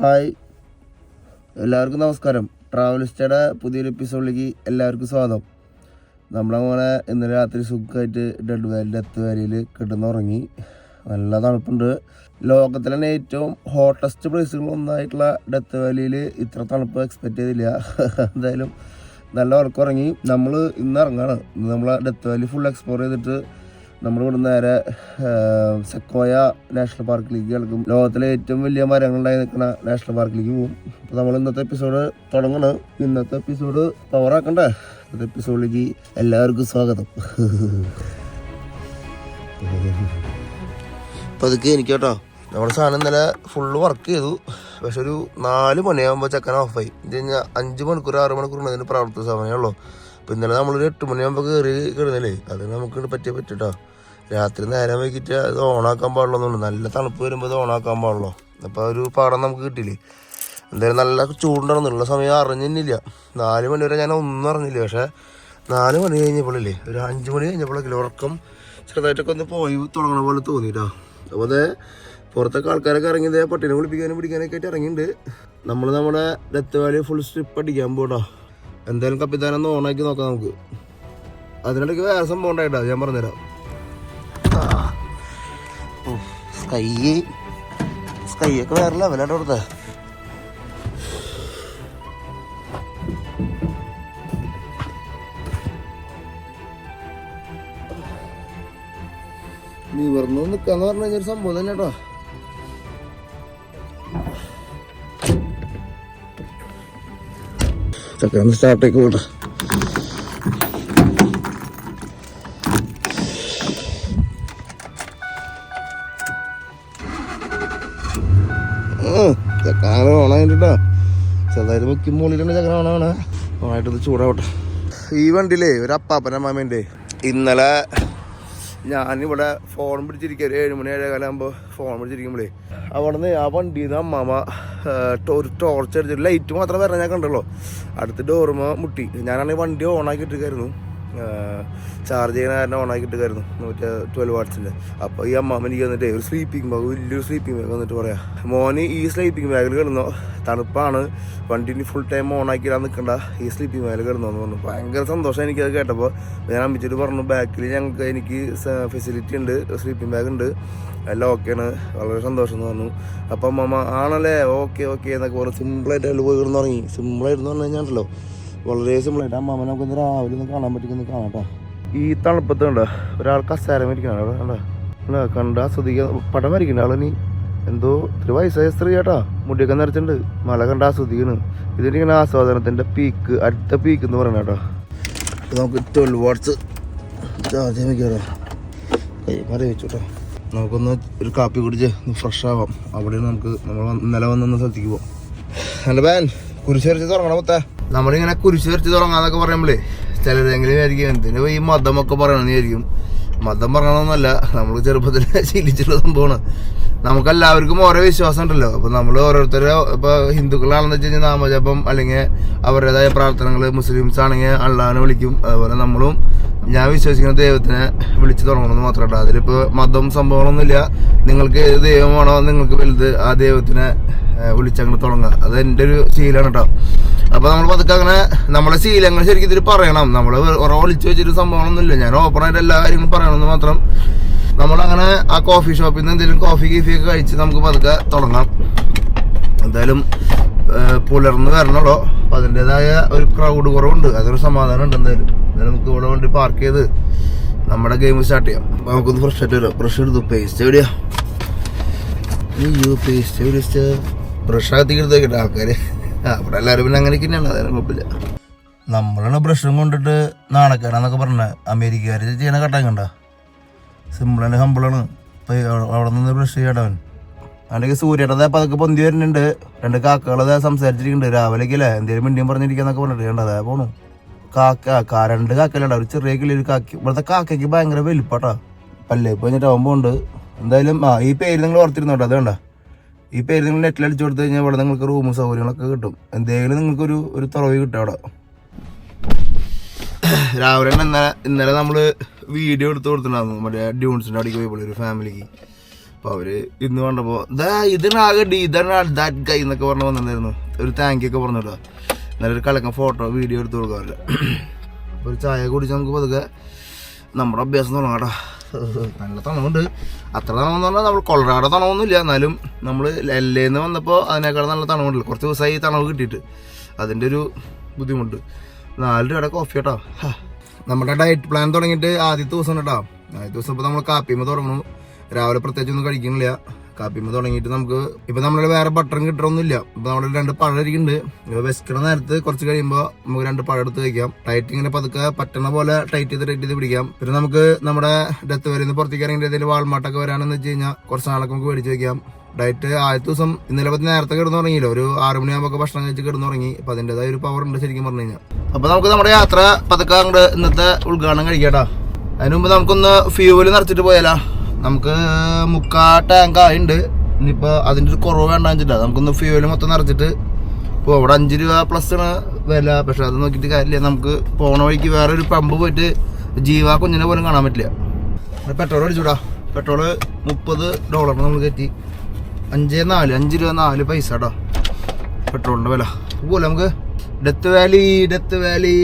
Hi, എല്ലാവർക്കും നമസ്കാരം. ട്രാവലിസ്റ്റയുടെ പുതിയൊരു എപ്പിസോഡിലേക്ക് എല്ലാവർക്കും സ്വാഗതം. നമ്മളങ്ങനെ ഇന്നലെ രാത്രി സുഖമായിട്ട് ഡെത്ത് വാലിയിൽ കിടന്നുറങ്ങി. നല്ല തണുപ്പുണ്ട്. ലോകത്തിലെ തന്നെ ഏറ്റവും ഹോട്ടസ്റ്റ് പ്ലേസുകളൊന്നായിട്ടുള്ള ഡെത്ത് വാലിയിൽ ഇത്ര തണുപ്പ് എക്സ്പെക്റ്റ് ചെയ്തില്ല. എന്തായാലും നല്ല ഉറക്കമുറങ്ങി. നമ്മൾ ഇന്ന് ഇറങ്ങാണ്. നമ്മൾ ഡെത്ത് വാലി ഫുൾ എക്സ്പ്ലോർ ചെയ്തിട്ട് നമ്മളിവിടെ നേരെ സെക്കോയ നാഷണൽ പാർക്കിലേക്ക് കിടക്കും. ലോകത്തിലെ ഏറ്റവും വലിയ മരങ്ങളുണ്ടായി നിൽക്കുന്ന നാഷണൽ പാർക്കിലേക്ക് പോകും. അപ്പോൾ നമ്മൾ ഇന്നത്തെ എപ്പിസോഡ് തുടങ്ങണം. ഇന്നത്തെ എപ്പിസോഡ് പവറാക്കണ്ടേ? ഇന്നത്തെ എപ്പിസോഡിലേക്ക് എല്ലാവർക്കും സ്വാഗതം. അപ്പോൾ അതൊക്കെ എനിക്ക് കേട്ടോ, നമ്മുടെ സാധനം ഇന്നലെ ഫുള്ള് വർക്ക് ചെയ്തു. പക്ഷെ ഒരു 4 മണിയാകുമ്പോൾ ചെക്കൻ ഓഫായി. ഇത് കഴിഞ്ഞാൽ 5 മണിക്കൂർ 6 മണിക്കൂർ ഇതിന് പ്രവർത്തന സമയമുള്ളൂ. അപ്പോൾ ഇന്നലെ നമ്മളൊരു 8 മണിയാകുമ്പോൾ കയറി കിടന്നില്ലേ, അത് നമുക്ക് പറ്റിട്ടോ. രാത്രി നേരം വൈകിട്ട് അത് ഓണാക്കാൻ പാടുള്ളൂ. നല്ല തണുപ്പ് വരുമ്പോൾ അത് ഓണാക്കാൻ പാടുള്ളൂ. അപ്പോൾ ഒരു പാടം നമുക്ക് കിട്ടിയില്ലേ. എന്തായാലും നല്ല ചൂടുണ്ടായിരുന്നുള്ള സമയം അറിഞ്ഞില്ല. 4 മണി വരെ ഞാൻ ഒന്നും അറിഞ്ഞില്ല. പക്ഷേ 4 മണി കഴിഞ്ഞപ്പോഴല്ലേ, ഒരു 5 മണി കഴിഞ്ഞപ്പോഴേക്കില്ല ഉറക്കം ചെറുതായിട്ടൊക്കെ ഒന്ന് പോയി തുടങ്ങണ പോലെ തോന്നിയിട്ടോ. അപ്പോൾ അതേ പുറത്തൊക്കെ ആൾക്കാരൊക്കെ ഇറങ്ങിയത് പട്ടിനെ കുളിപ്പിക്കാനും പിടിക്കാനൊക്കെ ആയിട്ട് ഇറങ്ങിയിട്ടുണ്ട്. നമ്മുടെ ഡെത്ത് വാലി ഫുൾ സ്ട്രിപ്പ് അടിക്കാൻ പോട്ടോ. എന്തായാലും കപ്പിത്താനൊന്ന് ഓണാക്കി നോക്കാം നമുക്ക്. അതിനിടയ്ക്ക് വേറെ സംഭവം ഉണ്ടായിട്ടാ, ഞാൻ പറഞ്ഞുതരാം. സ്കൈയൊക്കെ വേറെ ലെവലായിട്ട് കൊടുത്തേ. നിവർന്ന് നിൽക്കാന്ന് പറഞ്ഞു കഴിഞ്ഞൊരു സംഭവം തന്നെ കേട്ടോ. ചക്കരന്ന് സ്റ്റാർട്ടേക്ക് പോട്ടെ. ചക്കാന ഓണായിട്ടോ. ചെറുതായിട്ട് വെക്കി മുകളിലുണ്ട് ചക്കര ഓണാണ്. ഓണായിട്ടത് ചൂടാവട്ടെ. ഈ വണ്ടിയിലേ ഒരു അപ്പാപ്പൻ്റെ അമ്മാമ്മേൻ്റെ ഇന്നലെ ഞാനിവിടെ ഫോൺ പിടിച്ചിരിക്കുക. ഒരു 7 മണി 7:15 ആകുമ്പോൾ ഫോൺ പിടിച്ചിരിക്കുമ്പോഴേ അവിടെ നിന്ന് ആ വണ്ടിയിൽ നിന്ന് അമ്മാമ്മ ഒരു ടോർച്ച് അടിച്ചിട്ട് ലൈറ്റ് മാത്രം വരണം ഞാൻ കണ്ടല്ലോ. അടുത്ത് ഡോറുമ മുട്ടി. ഞാനാണെങ്കിൽ വണ്ടി ഓണാക്കിയിട്ടിരിക്കായിരുന്നു, ചാർജ് ചെയ്യുന്ന കാരണം ഓണാക്കിയിട്ടിരിക്കായിരുന്നു 112 വാട്ട്സിൻ്റെ. അപ്പോൾ ഈ അമ്മാമ്മ എനിക്ക് വന്നിട്ട് ഒരു സ്ലീപ്പിംഗ് ബാഗ്, വലിയൊരു സ്ലീപ്പിംഗ് ബാഗ് വന്നിട്ട് പറയാം, മോന് ഈ സ്ലീപ്പിംഗ് ബാഗിൽ കിടന്നോ, തണുപ്പാണ്, വണ്ടി ഫുൾ ടൈം ഓണാക്കിയിടാൻ നിൽക്കണ്ട, ഈ സ്ലീപ്പിംഗ് ബാഗിൽ കിടന്നോന്ന് പറഞ്ഞു. ഭയങ്കര സന്തോഷം എനിക്കത് കേട്ടപ്പോൾ. ഞാൻ അമ്മിച്ചിട്ട് പറഞ്ഞു, ബാക്കിൽ എനിക്ക് ഫെസിലിറ്റി ഉണ്ട്, സ്ലീപ്പിംഗ് ബാഗ് ഉണ്ട്, എല്ലാം ഓക്കെയാണ്, വളരെ സന്തോഷം എന്ന് പറഞ്ഞു. അപ്പം അമ്മ ആണല്ലേ, ഓക്കെ എന്നൊക്കെ പറഞ്ഞു. സിമ്പിളായിട്ട് അതിൽ പോയി കിടന്ന് തുടങ്ങി. സിമ്പിളായിരുന്നു പറഞ്ഞു കഴിഞ്ഞാണല്ലോ, വളരെ സിമ്പിളായിട്ട്. അമ്മാമ്മ നമുക്കൊന്ന് രാവിലെ ഒന്ന് കാണാൻ പറ്റിയൊന്ന് കാണാം കേട്ടോ. ഈ തണുപ്പത്ത് കണ്ടോ ഒരാൾ കസേര ഇരിക്കണം അവിടെ കണ്ടോ, കണ്ട് ആസ്വദിക്കാൻ പടം വരയ്ക്കണ്ട ആളിനി. എന്തോ ഇത്തിരി വയസ്സായ സ്ത്രീ കേട്ടോ, മുടിയൊക്കെ നിറച്ചിട്ടുണ്ട്, മല കണ്ട് ആസ്വദിക്കണം. ഇതിനിങ്ങനെ ആസ്വാദനത്തിൻ്റെ പീക്ക്, അടുത്ത പീക്ക് എന്ന് പറയണ കേട്ടോ. നമുക്ക് 12 വാട്ട്സ് ചാർജ് ചെയ്യാൻ വയ്ക്കാറോ, കൈ മറി വെച്ചു കേട്ടോ. നമുക്കൊന്ന് ഒരു കാപ്പി കുടിച്ച് ഫ്രഷ് ആവാം. അവിടെ നമ്മൾ ഇന്നലെ വന്നൊന്ന് സ്ഥലത്തേക്ക് പോവാം. അല്ല ബാൻ കുരിശ് വരച്ച് തുടങ്ങണം മൊത്തം. നമ്മളിങ്ങനെ കുരിശ് വരച്ച് തുടങ്ങാന്നൊക്കെ പറയുമ്പോഴേ ചിലരെങ്കിലും ആയിരിക്കും എന്തിനാ ഈ മതമൊക്കെ പറയണമെന്ന് വിചാരിക്കും. മതം പറയണമെന്നല്ല, നമ്മൾ ചെറുപ്പത്തിൽ ശീലിച്ചിട്ടുള്ള സംഭവമാണ്. നമുക്കെല്ലാവർക്കും ഓരോ വിശ്വാസം ഉണ്ടല്ലോ. അപ്പോൾ നമ്മൾ ഓരോരുത്തരെ, ഇപ്പോൾ ഹിന്ദുക്കളാണെന്ന് വെച്ച് കഴിഞ്ഞാൽ നാമജപം അല്ലെങ്കിൽ അവരുടേതായ പ്രാർത്ഥനകൾ, മുസ്ലിംസ് ആണെങ്കിൽ അള്ളാഹിനെ വിളിക്കും. അതുപോലെ നമ്മളും ഞാൻ വിശ്വസിക്കുന്ന ദൈവത്തിനെ വിളിച്ച് തുടങ്ങണമെന്ന് മാത്രമല്ല. അതിലിപ്പോൾ മതം സംഭവങ്ങളൊന്നുമില്ല. നിങ്ങൾക്ക് ഏത് ദൈവമാണോ നിങ്ങൾക്ക് വലുത്, ആ ദൈവത്തിനെ വിളിച്ചങ്ങനെ തുടങ്ങുക. അത് എൻ്റെ ഒരു ശീലമാണ് കേട്ടോ. അപ്പോൾ നമ്മൾ പതുക്കെ അങ്ങനെ നമ്മളെ ശീലങ്ങൾ ശരിക്കും ഇതിൽ പറയണം. നമ്മൾ വിളിച്ചു വെച്ചൊരു സംഭവങ്ങളൊന്നുമില്ല. ഞാൻ ഓപ്പണായിട്ട് എല്ലാ കാര്യങ്ങളും പറയണമെന്ന് മാത്രം. നമ്മളങ്ങനെ ആ കോഫി ഷോപ്പിൽ നിന്ന് എന്തെങ്കിലും ഗീഫിയൊക്കെ കഴിച്ച് നമുക്ക് പതുക്കെ തുടങ്ങാം. എന്തായാലും പുലർന്ന് വരണല്ലോ. അപ്പം അതിൻ്റെതായ ഒരു ക്രൗഡ് കുറവുണ്ട്, അതൊരു സമാധാനം ഉണ്ട്. എന്തായാലും നമുക്ക് ഇവിടെ വേണ്ടി പാർക്ക് ചെയ്ത് നമ്മുടെ ഗെയിം സ്റ്റാർട്ട് ചെയ്യാം. അപ്പം നമുക്കൊന്ന് ഫ്രഷ് ആയിട്ട് വരാം. ബ്രഷ് എടുത്തു, പേസ്റ്റ് എവിടെയാ? പേസ്റ്റ് എവിടെ? ബ്രഷ് അകത്തേക്ക് എടുത്തേക്കിട്ട ആൾക്കാർ. അവിടെ എല്ലാവരും പിന്നെ അങ്ങനെ തന്നെയാണ്, അതായത് കുഴപ്പമില്ല. നമ്മളാണ് ബ്രഷും കൊണ്ടിട്ട് നാണക്കാരാന്നൊക്കെ പറഞ്ഞത്. അമേരിക്കക്കാർ ചെയ്യണ കട്ടാൻ കണ്ട സിമ്പിളാണ്, ഹമ്പിളാണ്. ഇപ്പം അവിടെ നിന്ന് ബ്രഷ് ചെയ്യടവൻ. അല്ലെങ്കിൽ സൂര്യയുടെ പതൊക്കെ പൊന്തി വരുന്നുണ്ട്. 2 കാക്കകളത് സംസാരിച്ചിരിക്കുന്നുണ്ട്. രാവിലേക്കല്ലേ എന്തെങ്കിലും മിണ്ടിയും പറഞ്ഞിരിക്കാന്നൊക്കെ പറഞ്ഞിട്ട് കണ്ട അതേ പോണു. 2 കാക്കലുണ്ടാവും, ഒരു ചെറിയ കിളിയൊരു കാക്കി. ഇവിടുത്തെ കാക്കയ്ക്ക് ഭയങ്കര വലിപ്പാട്ടാ. പല്ലേ കഴിഞ്ഞിട്ട് ആകുമ്പോൾ. എന്തായാലും ഈ പേര് നിങ്ങൾ ഓർത്തിരുന്നോട്ടോ. അത് വേണ്ട, ഈ പേര് നിങ്ങൾ നെറ്റിൽ അടിച്ചു കൊടുത്തു കഴിഞ്ഞാൽ ഇവിടെ നിങ്ങൾക്ക് റൂമും സൗകര്യങ്ങളൊക്കെ കിട്ടും. എന്തെങ്കിലും നിങ്ങൾക്കൊരു തുറവ് കിട്ടും അവിടെ. രാവിലെ ഇന്നലെ നമ്മൾ വീഡിയോ എടുത്ത് കൊടുത്തിട്ടുണ്ടായിരുന്നു, മറ്റേ ഡ്യൂൺസിൻ്റെ അടിക്ക് പോയപ്പോൾ ഒരു ഫാമിലിക്ക്. അപ്പോൾ അവര് ഇന്ന് കണ്ടപ്പോൾ ഇതിനാകെ ദാറ്റ് ഗൈ എന്നൊക്കെ പറഞ്ഞ് വന്നിട്ടുണ്ടായിരുന്നു. ഒരു താങ്ക് ഒക്കെ പറഞ്ഞിട്ടോ. നല്ലൊരു കളക്കം ഫോട്ടോ വീഡിയോ എടുത്ത് കൊടുക്കാറില്ല. അപ്പോൾ ഒരു ചായ കുടിച്ച് നമുക്ക് പതുക്കെ നമ്മുടെ അഭ്യാസം തുടങ്ങാട്ടോ. നല്ല തണവുണ്ട്. അത്ര തണവെന്ന് പറഞ്ഞാൽ നമ്മൾ കൊളറാടോ തണവൊന്നുമില്ല, എന്നാലും നമ്മൾ എല്ലേന്ന് വന്നപ്പോൾ അതിനേക്കാൾ നല്ല തണവുണ്ടല്ലോ. കുറച്ച് ദിവസമായി തണവ് കിട്ടിയിട്ട് അതിൻ്റെ ഒരു ബുദ്ധിമുട്ട്. 4 രൂപയുടെ കോഫി കേട്ടോ. നമ്മുടെ ഡയറ്റ് പ്ലാൻ തുടങ്ങിയിട്ട് ആദ്യത്തെ ദിവസം കേട്ടോ. ആദ്യത്തെ ദിവസം ഇപ്പോൾ നമ്മൾ കാപ്പിമ്മ തുടങ്ങണം. രാവിലെ പ്രത്യേകിച്ചൊന്നും കഴിക്കുന്നില്ല. കാപ്പിമ്മ തുടങ്ങിയിട്ട് നമുക്ക് ഇപ്പം നമ്മളുടെ വേറെ ബട്ടറും കിട്ടണമെന്നില്ല. ഇപ്പം നമ്മുടെ 2 പഴം ഇരിക്കുന്നുണ്ട്. വെസ്കണ നേരത്ത് കുറച്ച് കഴിയുമ്പോൾ നമുക്ക് 2 പഴം എടുത്ത് കഴിക്കാം. ടൈറ്റ് ഇങ്ങനെ പതുക്കെ പറ്റണ പോലെ ടൈറ്റ് ചെയ്ത് പിടിക്കാം. പിന്നെ നമുക്ക് നമ്മുടെ ഡെത്ത് വരെ നിന്ന് പുറത്തേക്ക് ഇറങ്ങിയിട്ട് ഏതെങ്കിലും വാൾമാർട്ടൊക്കെ വരാനെന്ന് വെച്ച് കഴിഞ്ഞാൽ കുറച്ച് നാളൊക്കെ നമുക്ക് മേടിച്ച് വെക്കാം. ഡയറ്റ് ആദ്യത്തെ ദിവസം ഇന്നലെ പറ്റി നേരത്തെ കിടന്നു തുടങ്ങിയില്ല. ഒരു 6 മണിയാകുമ്പോൾ ഭക്ഷണം കഴിച്ച് കിടന്നു തുടങ്ങി. അപ്പം അതിൻ്റെതായ ഒരു പവർ ഉണ്ട് ശരിക്കും പറഞ്ഞു കഴിഞ്ഞാൽ. അപ്പോൾ നമുക്ക് നമ്മുടെ യാത്ര പതുക്കെ അങ്ങോട്ട് ഇന്നത്തെ ഉദ്ഘാടനം കഴിക്കാട്ടോ. അതിന് മുമ്പ് നമുക്കൊന്ന് ഫ്യൂവൽ നിറച്ചിട്ട് പോയാലോ. നമുക്ക് 3/4 ടാങ്ക് ആയിട്ടുണ്ട്. ഇനിയിപ്പോൾ അതിൻ്റെ ഒരു കുറവ് വേണ്ടാന്ന് വെച്ചിട്ടാ നമുക്കൊന്ന് ഫ്യൂവൽ മൊത്തം നിറച്ചിട്ട് ഇപ്പോൾ അവിടെ 5 രൂപ പ്ലസ് ആണ് വില. പക്ഷെ അത് നോക്കിയിട്ട് കാര്യമില്ല. നമുക്ക് പോണ വഴിക്ക് വേറെ ഒരു പമ്പ് പോയിട്ട് ജീവ കുഞ്ഞിനെ പോലും കാണാൻ പറ്റില്ല. പെട്രോൾ അടിച്ചുവിടാ. പെട്രോള് $30 നമ്മൾ കയറ്റി. 5 രൂപ 4 പൈസ കേട്ടോ പെട്രോളിൻ്റെ വില. പോലെ നമുക്ക് ഡെത്ത് വാലി.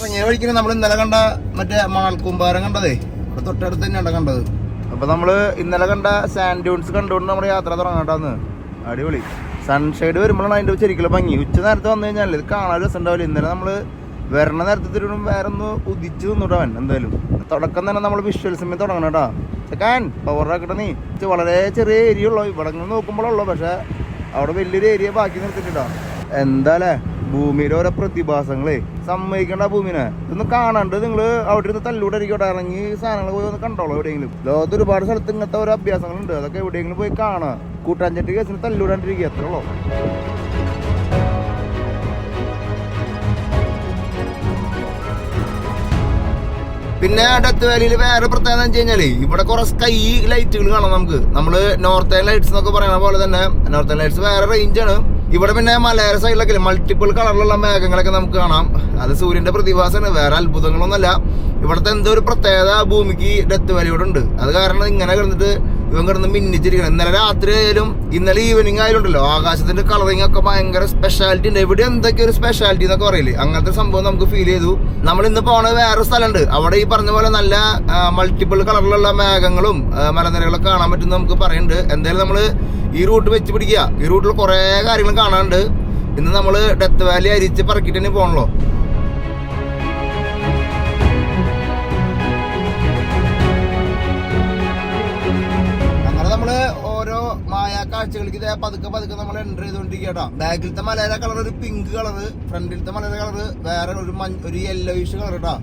ഇറങ്ങിയ വഴിക്ക് നമ്മൾ ഇന്നലെ കണ്ട മറ്റേ മാൾക്കൂമ്പാരം കണ്ടതേ ഇവിടെ തൊട്ടടുത്ത് തന്നെയാണ് കണ്ടത്. അപ്പൊ നമ്മള് ഇന്നലെ കണ്ട സാൻഡ് ഡ്യൂൺസ് കണ്ടുകൊണ്ട് നമ്മുടെ യാത്ര തുടങ്ങാട്ടാന്ന്. അടിപൊളി സൺഷെയ്ഡ് വരുമ്പോഴാണ് അതിന്റെ ശരിക്കുള്ള ഭംഗി. ഉച്ച നേരത്തെ വന്നു കഴിഞ്ഞാൽ ഇത് കാണാൻ രസം ഉണ്ടാവില്ല. ഇന്നലെ നമ്മള് വരണ നേരത്തെ തിരുവനും വേറെ ഒന്ന് ഉദിച്ചു നിന്നിട്ടവൻ. എന്തായാലും തുടക്കം തന്നെ നമ്മൾ വിഷ്വൽസിൽ തുടങ്ങണം കേട്ടോ. ചെക്കാൻ പവറാക്കട്ടെ നീ. വളരെ ചെറിയ ഏരിയ ഉള്ളൂ ഇവിടെ നോക്കുമ്പോഴുള്ളൂ. പക്ഷെ അവിടെ വലിയൊരു ഏരിയ ബാക്കി നിർത്തിട്ടോ. എന്താല്ലേ ഭൂമിയുടെ ഓരോ പ്രതിഭാസങ്ങളെ സമ്മതിക്കേണ്ട ഭൂമിനെ ഇതൊന്ന് കാണാണ്ട് നിങ്ങള് അവിടെ ഇരുന്ന് തല്ലൂടെ ഇരിക്കട്ടെ. ഇറങ്ങി സാധനങ്ങൾ പോയി ഒന്ന് കണ്ടോളൂ. എവിടെയെങ്കിലും ലോകത്ത് ഒരുപാട് സ്ഥലത്ത് ഇങ്ങനത്തെ ഓരോ അഭ്യാസങ്ങളുണ്ട്. അതൊക്കെ എവിടെയെങ്കിലും പോയി കാണാം. കൂട്ടാഞ്ചേട്ട് കേസിന് തല്ലൂടാണ്ടിരിക്കുക അത്രേ ഉള്ളൂ. പിന്നെ ഡെത്ത് വാലിയിൽ വേറെ പ്രത്യേകത എന്ന് വെച്ച് കഴിഞ്ഞാല് ഇവിടെ കുറെ സ്കൈ ലൈറ്റുകൾ കാണാം നമുക്ക്. നമ്മള് നോർത്തേൺ ലൈറ്റ്സ് എന്നൊക്കെ പറയുന്ന പോലെ തന്നെ നോർത്തേൺ ലൈറ്റ്സ് വേറെ റേഞ്ചാണ്. ഇവിടെ പിന്നെ മലയാള സൈഡിലൊക്കെ മൾട്ടിപ്പിൾ കളറിലുള്ള മേഘങ്ങളൊക്കെ നമുക്ക് കാണാം. അത് സൂര്യന്റെ പ്രതിഭാസമാണ്, വേറെ അത്ഭുതങ്ങളൊന്നുമല്ല. ഇവിടുത്തെ എന്തോ ഒരു പ്രത്യേകത ഭൂമിക്ക് ഡെത്ത് വാലിയോട് ഉണ്ട്. അത് കാരണം ഇങ്ങനെ കിടന്നിട്ട് ഇവൻ കിടന്ന് മിന്നിച്ചിരിക്കണം. ഇന്നലെ രാത്രി ആയാലും ഇന്നലെ ഈവനിങ് ആയാലും ഉണ്ടല്ലോ ആകാശത്തിന്റെ കളറിങ് ഒക്കെ ഭയങ്കര സ്പെഷ്യാലിറ്റി ഉണ്ട്. ഇവിടെ എന്തൊക്കെ ഒരു സ്പെഷ്യാലിറ്റി എന്നൊക്കെ പറയില്ലേ, അങ്ങനത്തെ സംഭവം നമുക്ക് ഫീൽ ചെയ്തു. നമ്മൾ ഇന്ന് പോണ വേറെ സ്ഥലമുണ്ട്. അവിടെ ഈ പറഞ്ഞ പോലെ നല്ല മൾട്ടിപ്പിൾ കളറിലുള്ള മേഘങ്ങളും മലനിരകളൊക്കെ കാണാൻ പറ്റും നമുക്ക് പറയുന്നുണ്ട്. എന്തായാലും നമ്മള് ഈ റൂട്ട് വെച്ച് പിടിക്കുക. ഈ റൂട്ടിൽ കുറെ കാര്യങ്ങൾ കാണാനുണ്ട്. ഇന്ന് നമ്മള് ഡെത്ത് വാലി അരിച്ച് പറക്കിട്ട് തന്നെ പോകണല്ലോ. അങ്ങനെ നമ്മള് ഓരോ മായ കാഴ്ചകൾക്ക് ഇതേ പതുക്കെ നമ്മൾ എൻ്റർ ചെയ്തോണ്ടിരിക്കട്ടോ. ബാക്കിലത്തെ മലയുടെ കളർ ഒരു പിങ്ക് കളറ്, ഫ്രണ്ടിലത്തെ മലയുടെ കളറ് വേറെ ഒരു യെല്ലോയിഷ് കളർ കേട്ടോ.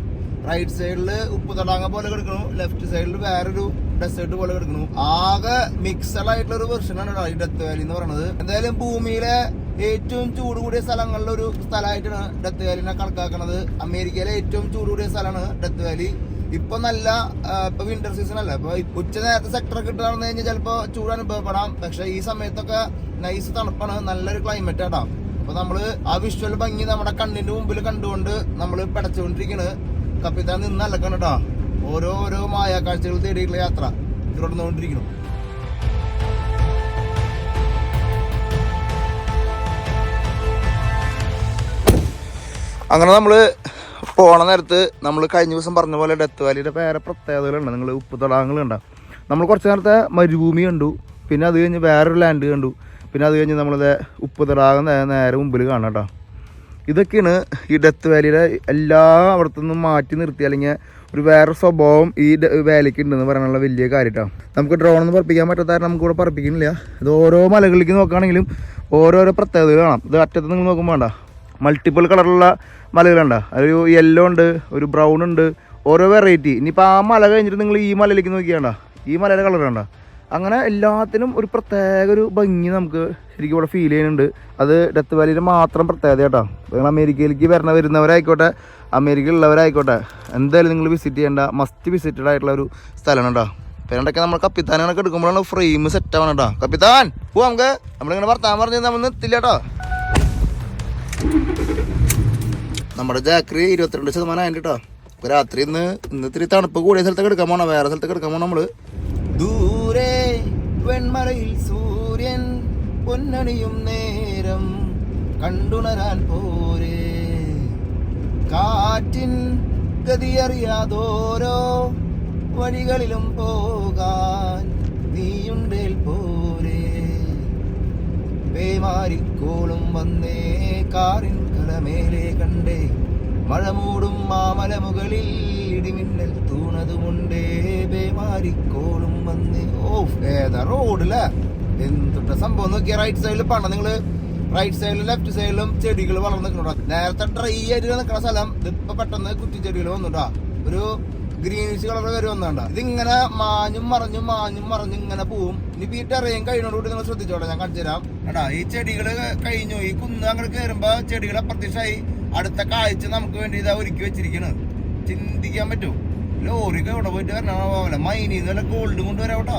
റൈറ്റ് സൈഡില് ഉപ്പ് തടാക പോലെ കിടക്കണു, ലെഫ്റ്റ് സൈഡിൽ വേറൊരു ഡെസേർട്ട് പോലെ കിടക്കണു. ആകെ മിക്സഡ് ആയിട്ടുള്ള ഒരു വെർഷനാണ് ഈ ഡെത്ത് വാലി എന്ന് പറയുന്നത്. എന്തായാലും ഭൂമിയിലെ ഏറ്റവും ചൂട് കൂടിയ സ്ഥലങ്ങളിലെ ഒരു സ്ഥലമായിട്ടാണ് ഡെത്ത് വാലിനെ കണക്കാക്കുന്നത്. അമേരിക്കയിലെ ഏറ്റവും ചൂട് കൂടിയ സ്ഥലമാണ് ഡെത്ത് വാലി. ഇപ്പൊ നല്ല ഇപ്പൊ വിന്റർ സീസൺ അല്ല. ഇപ്പൊ ഉച്ച നേരത്തെ സെക്ടറൊക്കെ ഇട്ടാണെന്ന് കഴിഞ്ഞാൽ ചിലപ്പോ ചൂട് അനുഭവപ്പെടാം. പക്ഷെ ഈ സമയത്തൊക്കെ നൈസ് തണുപ്പാണ്, നല്ലൊരു ക്ലൈമറ്റ് ആട്ടാ. അപ്പൊ നമ്മള് ആ വിഷ്വൽ ഭംഗി നമ്മുടെ കണ്ണിന്റെ മുമ്പിൽ കണ്ടുകൊണ്ട് നമ്മള് പിടച്ചുകൊണ്ടിരിക്കണ്. കപ്പിത്താൻ നിന്നല്ല കണ്ടോ. ഓരോ മായ കാഴ്ചകൾ തേടിയിട്ടുള്ള യാത്ര തുടർന്നുകൊണ്ടിരിക്കണം. അങ്ങനെ നമ്മള് പോണ നേരത്ത് നമ്മൾ കഴിഞ്ഞ ദിവസം പറഞ്ഞ പോലെ ഡെത്ത് വാലിയുടെ വേറെ പ്രത്യേകതകളുണ്ട്. നിങ്ങൾ ഉപ്പ് തടാകങ്ങളുണ്ടോ. നമ്മൾ കുറച്ച് നേരത്തെ മരുഭൂമി കണ്ടു, പിന്നെ അത് കഴിഞ്ഞ് വേറൊരു ലാൻഡ് കണ്ടു, പിന്നെ അത് കഴിഞ്ഞ് നമ്മളത് ഉപ്പ് തടാകം നേരെ മുമ്പിൽ കാണാം കേട്ടോ. ഇതൊക്കെയാണ് ഈ ഡെത്ത് വാലിയുടെ എല്ലാ അവിടത്തുനിന്നും മാറ്റി നിർത്തി അല്ലെങ്കിൽ ഒരു വേറെ സ്വഭാവം ഈ വാലിക്ക് ഉണ്ടെന്ന് പറയാനുള്ള വലിയ കാര്യമായിട്ടാണ്. നമുക്ക് ഡ്രോണൊന്നും പറപ്പിക്കാൻ പറ്റാത്ത നമുക്ക് ഇവിടെ പറപ്പിക്കുന്നില്ല. ഇത് ഓരോ മലകളിലേക്ക് നോക്കുകയാണെങ്കിലും ഓരോരോ പ്രത്യേകതകൾ കാണാം. ഇത് അറ്റത്ത് നിങ്ങൾ നോക്കുമ്പോൾ വേണ്ട മൾട്ടിപ്പിൾ കളറുള്ള മലകളുണ്ട, അതൊരു യെല്ലോ ഉണ്ട്, ഒരു ബ്രൗൺ ഉണ്ട്, ഓരോ വെറൈറ്റി. ഇനിയിപ്പോൾ ആ മല കഴിഞ്ഞിട്ട് നിങ്ങൾ ഈ മലയിലേക്ക് നോക്കിയാണ്ട ഈ മലയുടെ കളർ കണ്ട. അങ്ങനെ എല്ലാത്തിനും ഒരു പ്രത്യേക ഒരു ഭംഗി നമുക്ക് ശരിക്കും ഇവിടെ ഫീൽ ചെയ്യുന്നുണ്ട്. അത് ഡെത്ത് വാലിയുടെ മാത്രം പ്രത്യേകത കേട്ടോ. നിങ്ങൾ അമേരിക്കയിലേക്ക് വരുന്നവരായിക്കോട്ടെ അമേരിക്കയിലുള്ളവരായിക്കോട്ടെ എന്തായാലും നിങ്ങൾ വിസിറ്റ് ചെയ്യേണ്ട മസ്റ്റ് വിസിറ്റഡ് ആയിട്ടുള്ള ഒരു സ്ഥലമാണ് കേട്ടോ. പിന്നീടൊക്കെ നമ്മൾ കപ്പിത്താനൊക്കെ എടുക്കുമ്പോഴാണ് ഫ്രെയിം സെറ്റ് ആവണം കേട്ടോ. കപ്പിത്താൻ പോവാ നമുക്ക്, നമ്മളിങ്ങനെ വർത്താൻ പറഞ്ഞ് നമ്മൾ നിർത്തില്ല കേട്ടോ. നമ്മുടെ ജാക്കറി 22% ആയിട്ട് കേട്ടോ. രാത്രി ഇന്ന് ഇത്തിരി തണുപ്പ് കൂടിയ സ്ഥലത്തൊക്കെ എടുക്കാൻ പോണം, വേറെ സ്ഥലത്തൊക്കെ എടുക്കാൻ പോണം നമ്മള്. ദൂരെ വെൺമലയിൽ സൂര്യൻ പൊന്നണിയും നേരം കണ്ടുണരാൻ പോരേ, കാറ്റിൻ ഗതിയറിയാതോരോ വഴികളിലും പോകാൻ നീയുണ്ടേൽ പോരേ, പേമാരിക്കോളും വന്നേ കാറിൻ കലമേലെ കണ്ടേ, മഴ മൂടും മാമലമുകളിൽ ഇടിമിന്നൽ തൂണതുമുണ്ടേ, പേമാരിക്കോളും വന്നേ. ഓ ഏതാ റോഡില എന്തുട്ട സംഭവം നോക്കിയ. റൈറ്റ് സൈഡിൽ പണ്ട നിങ്ങള് റൈറ്റ് സൈഡിലും ലെഫ്റ്റ് സൈഡിലും ചെടികൾ വളർന്നു നിൽക്കണോ. നേരത്തെ ഡ്രൈ ആയിട്ട് നിൽക്കുന്ന സ്ഥലം ഇതിപ്പോ പെട്ടെന്ന് കുറ്റിച്ചെടികൾ വന്നുട്ടാ, ഒരു ഗ്രീനിഷ് കളർ വരെ വന്നാണ്ട. ഇതിങ്ങനെ മാഞ്ഞും മറഞ്ഞും ഇങ്ങനെ പോവും. ഇനി ഈ ടെറയും കഴിഞ്ഞോടുകൂടി നിങ്ങൾ ശ്രദ്ധിച്ചോട്ടെ, ഞാൻ കാണിച്ചു തരാം കേട്ടാ. ഈ ചെടികള് കഴിഞ്ഞു, ഈ കുന്ന് അങ്ങോട്ട് കയറുമ്പോ ചെടികൾ അപ്രത്യക്ഷമായി അടുത്ത കാഴ്ച നമുക്ക് വേണ്ടി ഇതാ ഒരുക്കി വെച്ചിരിക്കണ്. ചിന്തിക്കാൻ പറ്റും ലോറിക്ക് എവിടെ പോയിട്ട് വരണ മൈനിന്ന് വല്ല ഗോൾഡ് കൊണ്ടുവരാം കേട്ടോ.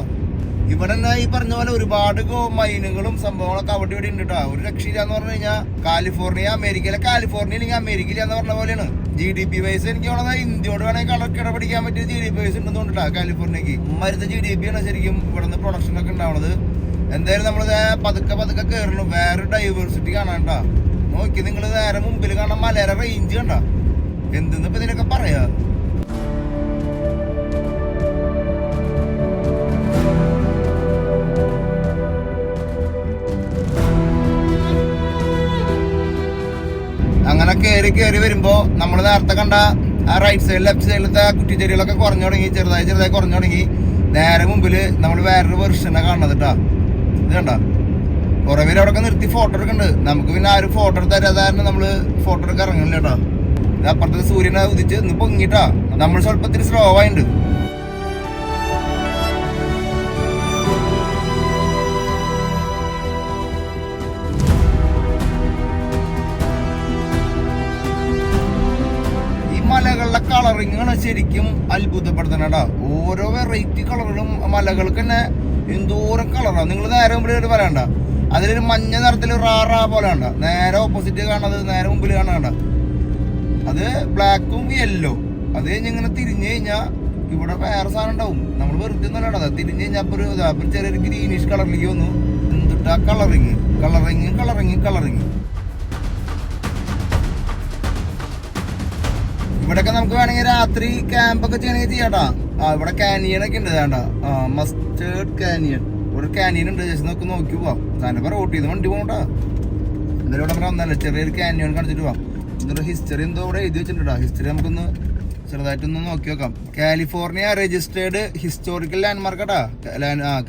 ഇവിടെ തന്നെ ഈ പറഞ്ഞ പോലെ ഒരുപാട് മൈനുകളും സംഭവങ്ങളൊക്കെ അവിടെ ഇവിടെ ഉണ്ട് കേട്ടോ. ഒരു രക്ഷയില്ലാന്ന് പറഞ്ഞു കഴിഞ്ഞാൽ കാലിഫോർണിയ കാലിഫോർണിയ അല്ലെങ്കിൽ അമേരിക്കയില്ല എന്ന് പറഞ്ഞ പോലെയാണ്. GDP വൈസ് എനിക്ക് തോന്നുന്നത് ഇന്ത്യയോട് വേണമെങ്കിൽ കിടപിടിക്കാൻ പറ്റിയ GDP വൈസ് ഉണ്ടെന്നുണ്ടാ കാലിഫോർണിയക്ക്. മരുന്ന് GDP ആണ് ശരിക്കും ഇവിടെ നിന്ന് പ്രൊഡക്ഷൻ ഒക്കെ ഉണ്ടാവുന്നത്. എന്തായാലും നമ്മളിത് പതുക്കെ കയറണം. വേറെ ഡൈവേഴ്സിറ്റി കാണാണ്ടാ. നോക്കി നിങ്ങൾ നേരെ മുമ്പിൽ കാണാൻ മലയുടെ റേഞ്ച് കണ്ട. എന്തെന്നിപ്പോ ഇതിനൊക്കെ പറയാ. അങ്ങനെ കയറി വരുമ്പോ നമ്മൾ നേരത്തെ കണ്ട ആ റൈറ്റ് സൈഡ് ലെഫ്റ്റ് സൈഡിലത്തെ കുറ്റിച്ചെടികളൊക്കെ കുറഞ്ഞു തുടങ്ങി, ചെറുതായി കുറഞ്ഞു തുടങ്ങി. നേരെ മുമ്പില് നമ്മൾ വേറൊരു വെർഷനെ കാണുന്നത് കേട്ടാ. ഇത് കണ്ട കുറെ പേര് അവിടെ നിർത്തി ഫോട്ടോ എടുക്കുന്നുണ്ട്. നമുക്ക് പിന്നെ ആരും ഫോട്ടോ എടുത്താൽ നമ്മള് ഫോട്ടോ എടുക്കാൻ ഇറങ്ങില്ല കേട്ടോ. ഇത് അപ്പുറത്തെ സൂര്യനെ ഉദിച്ച് ഇന്ന് പൊങ്ങിട്ടാ. നമ്മൾ സ്വല്പത്തിൽ സ്ലോ ആയിട്ടുണ്ട്. മലകളുടെ കളറിങ്ങാണ് ശരിക്കും അത്ഭുതപ്പെടുത്തണടാ. ഓരോ വെറൈറ്റി കളറുകളും മലകൾക്ക് തന്നെ എന്തോരം കളറാണ്. നിങ്ങൾ നേരെ മുമ്പിൽ പറയണ്ട, അതിലൊരു മഞ്ഞ നിറത്തിൽ റാ പോലെ കണ്ട. നേരെ ഓപ്പോസിറ്റ് കാണുന്നത് നേരെ മുമ്പിൽ കാണണ്ട, അത് ബ്ലാക്കും യെല്ലോ. അത് കഴിഞ്ഞ് ഇങ്ങനെ തിരിഞ്ഞു കഴിഞ്ഞാൽ ഇവിടെ വേറെ സാധനം ഉണ്ടാവും. നമ്മൾ വെറുതെ ഒന്നല്ല, തിരിഞ്ഞു കഴിഞ്ഞാൽ അപ്പൊ ഒരു ചെറിയൊരു ഗ്രീനിഷ് കളറിലേക്ക് വന്നു. എന്തിട്ടാ കളറിങ്. ഇവിടെയൊക്കെ നമുക്ക് വേണമെങ്കിൽ രാത്രി ക്യാമ്പൊക്കെ ചെയ്യണമെങ്കിൽ ചെയ്യാട്ടാ. ഇവിടെ കാനിയൻ ഒക്കെ ഉണ്ട്. വേണ്ട മസ്റ്റേർഡ് കാനിയൻ, ഒരു കാനിയൻ ഉണ്ട്. ജസ്റ്റ് നോക്കി പോവാം. സാധനം റോട്ട് ചെയ്ത് വണ്ടി പോകണ്ടാ. എന്തായാലും ഇവിടെ വന്നല്ലേ ചെറിയൊരു കാനിയൻ കാണിച്ചിട്ട് പോവാം. എന്നിട്ട് ഹിസ്റ്ററി എന്തോ ഇവിടെ എഴുതി വെച്ചിട്ടുണ്ടാ. ഹിസ്റ്ററി നമുക്കൊന്ന് ചെറുതായിട്ടൊന്ന് നോക്കി നോക്കാം. കാലിഫോർണിയ രജിസ്റ്റേർഡ് ഹിസ്റ്റോറിക്കൽ ലാൻഡ്മാർക്ക് കേട്ടാ.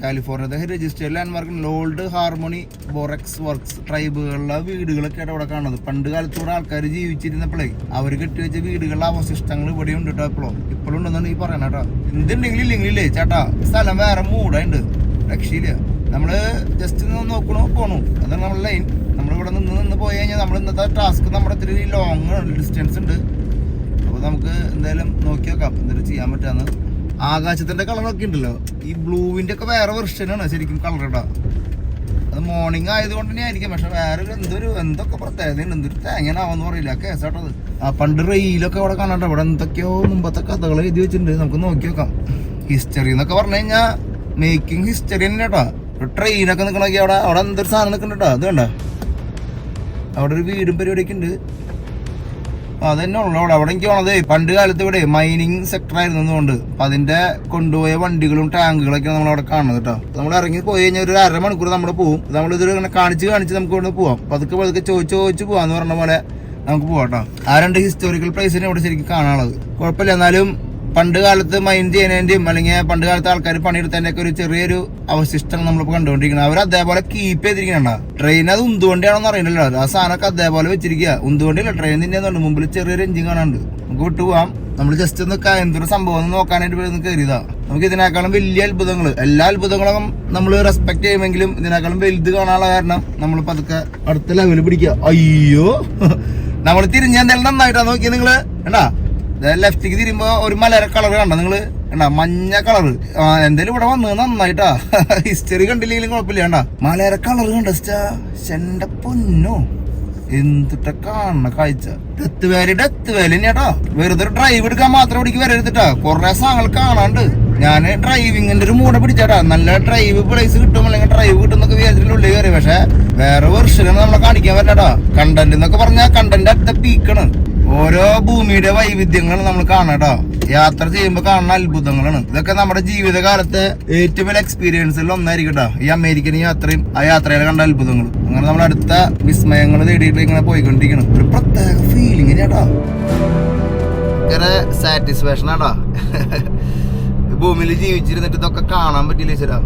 California registered landmark old Harmony Borax Works ട്രൈബുകളുടെ വീടുകളൊക്കെ ഇവിടെ കാണുന്നത്. പണ്ട് കാലത്തൂടെ ആൾക്കാർ ജീവിച്ചിരുന്നപ്പോഴേ അവർ കെട്ടിവെച്ച വീടുകളുടെ അവശിഷ്ടങ്ങൾ ഇവിടെ ഉണ്ട് കേട്ടോ. ഇപ്പോഴും ഉണ്ടെന്നാണ് ഈ പറയണ കേട്ടോ. എന്തുണ്ടെങ്കിലും ഇല്ലെങ്കിലേ ചേട്ടാ സ്ഥലം വേറെ മൂടായിണ്ട്, രക്ഷയില്ല. നമ്മള് ജസ്റ്റ് നോക്കണോ പോണു, അതാണ് നമ്മളെ ലൈൻ. നമ്മളിവിടെ നിന്ന് പോയി കഴിഞ്ഞാൽ നമ്മൾ ഇന്നത്തെ ടാസ്ക് നമ്മുടെ ഇത്തിരി ലോങ് ഡിസ്റ്റൻസ് ഉണ്ട്. നമുക്ക് എന്തായാലും നോക്കി നോക്കാം എന്തെങ്കിലും ചെയ്യാൻ പറ്റാന്ന്. ആകാശത്തിന്റെ കളറൊക്കെ ഉണ്ടല്ലോ, ഈ ബ്ലൂവിന്റെ ഒക്കെ വേറെ വെർഷനാണ് ശരിക്കും കളർ ഇടാ. അത് മോർണിംഗ് ആയതുകൊണ്ട് തന്നെ ആയിരിക്കും. പക്ഷെ വേറെ എന്തൊക്കെ പ്രത്യേകതയുണ്ട്. എന്തൊരു തേങ്ങനാവെന്ന് പറയില്ല കേസാട്ടത്. പണ്ട് റെയിലൊക്കെ ഇവിടെ കാണാട്ടോ. ഇവിടെ എന്തൊക്കെയോ മുമ്പത്തെ കഥകൾ എഴുതി വെച്ചിട്ടുണ്ട്. നമുക്ക് നോക്കി നോക്കാം. ഹിസ്റ്ററി എന്നൊക്കെ പറഞ്ഞു കഴിഞ്ഞാൽ മേക്കിംഗ് ഹിസ്റ്ററി തന്നെ കേട്ടോ. ട്രെയിനൊക്കെ നിൽക്കണൊക്കെ അവിടെ എന്തൊരു സാധനം നിൽക്കുന്നുണ്ടോ. അത് കണ്ട അവിടെ ഒരു വീടും പരിപാടിയൊക്കെ ഉണ്ട്. അതന്നെ ഉള്ളു അവിടെ എനിക്ക് പോണത്. പണ്ട് കാലത്ത് ഇവിടെ മൈനിങ് സെക്ടർ ആയിരുന്നതുകൊണ്ട് അപ്പൊ അതിന്റെ കൊണ്ടുപോയ വണ്ടികളും ടാങ്കുകളൊക്കെ നമ്മൾ അവിടെ കാണുന്നത് കേട്ടോ. നമ്മൾ ഇറങ്ങി പോയി കഴിഞ്ഞാൽ ഒരു അരമണിക്കൂർ നമ്മൾ പോകും. നമ്മളിതൊരു ഇങ്ങനെ കാണിച്ച് നമുക്ക് ഇവിടെ പോവാം. പതുക്കെ ചോദിച്ചു പോവാന്ന് പറഞ്ഞ പോലെ നമുക്ക് പോവാട്ടോ. ആ 2 ഹിസ്റ്റോറിക്കൽ പ്ലേസിനെ ഇവിടെ ശരിക്കും കാണാനുള്ളത്. കുഴപ്പമില്ല. എന്നാലും പണ്ട് കാലത്ത് മൈൻ ചെയ്യുന്നതിന്റെയും അല്ലെങ്കിൽ പണ്ട് കാലത്ത് ആൾക്കാർ പണിയെടുത്തതിന്റെ ഒക്കെ ഒരു ചെറിയൊരു അവശിഷ്ടം നമ്മളിപ്പോ കണ്ടുകൊണ്ടിരിക്കുന്നത്. അവർ അതേപോലെ കീപ്പ് ചെയ്തിരിക്കണ. ട്രെയിൻ അത് ഉന്തുവണ്ടിയാണോന്ന് അറിയില്ലല്ലോ. ആ സാധനമൊക്കെ അതേപോലെ വെച്ചിരിക്കുക. ഉന്തുവണ്ടിയല്ല, ട്രെയിൻ തന്നെയാന്നുണ്ട്. മുമ്പിൽ ചെറിയൊരു എഞ്ചിൻ കാണാനുണ്ട്. നമുക്ക് വിട്ടുപോവാം. നമ്മൾ ജസ്റ്റ് ഒന്ന് എന്തൊരു സംഭവം നോക്കാനായിട്ട് കയറിയതാ. നമുക്ക് ഇതിനേക്കാളും വലിയ അത്ഭുതങ്ങൾ, എല്ലാ അത്ഭുതങ്ങളും നമ്മൾ റെസ്പെക്ട് ചെയ്യുമെങ്കിലും ഇതിനേക്കാളും വലുത് കാണാനുള്ള കാരണം നമ്മൾ പതുക്കെ അടുത്ത ലെവല് പിടിക്കുക. അയ്യോ, നമ്മൾ തിരിഞ്ഞ എന്തായാലും നന്നായിട്ടാ നോക്കിയ നിങ്ങള് കണ്ടാ. ലെഫ്റ്റിക്ക് തിരിയുമ്പോ ഒരു മലര കളർ കണ്ട നിങ്ങള് കണ്ടാ, മഞ്ഞ കളർ. എന്തായാലും ഇവിടെ വന്നത് നന്നായിട്ടാ. ഹിസ്റ്ററി കണ്ടില്ലെങ്കിലും കുഴപ്പമില്ല. കണ്ടാ മലര കളർ കണ്ട. എന്റെ പൊന്നോ, എന്തിട്ട കാണണ കാഴ്ച. ഡെത്ത് വാലി തന്നെയാട്ടാ. വെറുതെ ഡ്രൈവ് എടുക്കാൻ മാത്രം ഇവിടേക്ക് വരരുതിട്ടാ. കുറെ സാധനങ്ങൾ കാണാണ്ട്. ഞാൻ ഡ്രൈവിങ്ങിന്റെ ഒരു മൂടെ പിടിച്ചാട്ടാ. നല്ല ഡ്രൈവ് പ്ലേസ് കിട്ടും അല്ലെങ്കിൽ ഡ്രൈവ് കിട്ടുന്നൊക്കെ വിചാരിച്ചിട്ടുള്ളിൽ കയറി. പക്ഷെ വേറെ വെർഷനും നമ്മളെ കാണിക്കാൻ പറ്റാട്ടാ. കണ്ടന്റ് എന്നൊക്കെ പറഞ്ഞാൽ കണ്ടന്റ് അടുത്ത പീക്കാണ്. ഓരോ ഭൂമിയുടെ വൈവിധ്യങ്ങളാണ് നമ്മൾ കാണാട്ടോ. യാത്ര ചെയ്യുമ്പോൾ കാണുന്ന അത്ഭുതങ്ങളാണ് ഇതൊക്കെ. നമ്മുടെ ജീവിതകാലത്തെ ഏറ്റവും വലിയ എക്സ്പീരിയൻസിൽ ഒന്നായിരിക്കട്ടോ ഈ അമേരിക്കൻ യാത്രയും ആ യാത്രയിൽ കണ്ട അത്ഭുതങ്ങളും. അങ്ങനെ നമ്മൾ അടുത്ത വിസ്മയങ്ങൾ തേടിയിട്ട് ഇങ്ങനെ പോയിക്കൊണ്ടിരിക്കണം. ഒരു പ്രത്യേക ഫീലിംഗ് ചേട്ടാ. ഭയങ്കര സാറ്റിസ്ഫാക്ഷൻ ആടാ. ഭൂമിയിൽ ജീവിച്ചിരുന്നിട്ട് ഇതൊക്കെ കാണാൻ പറ്റില്ല ചേട്ടാ.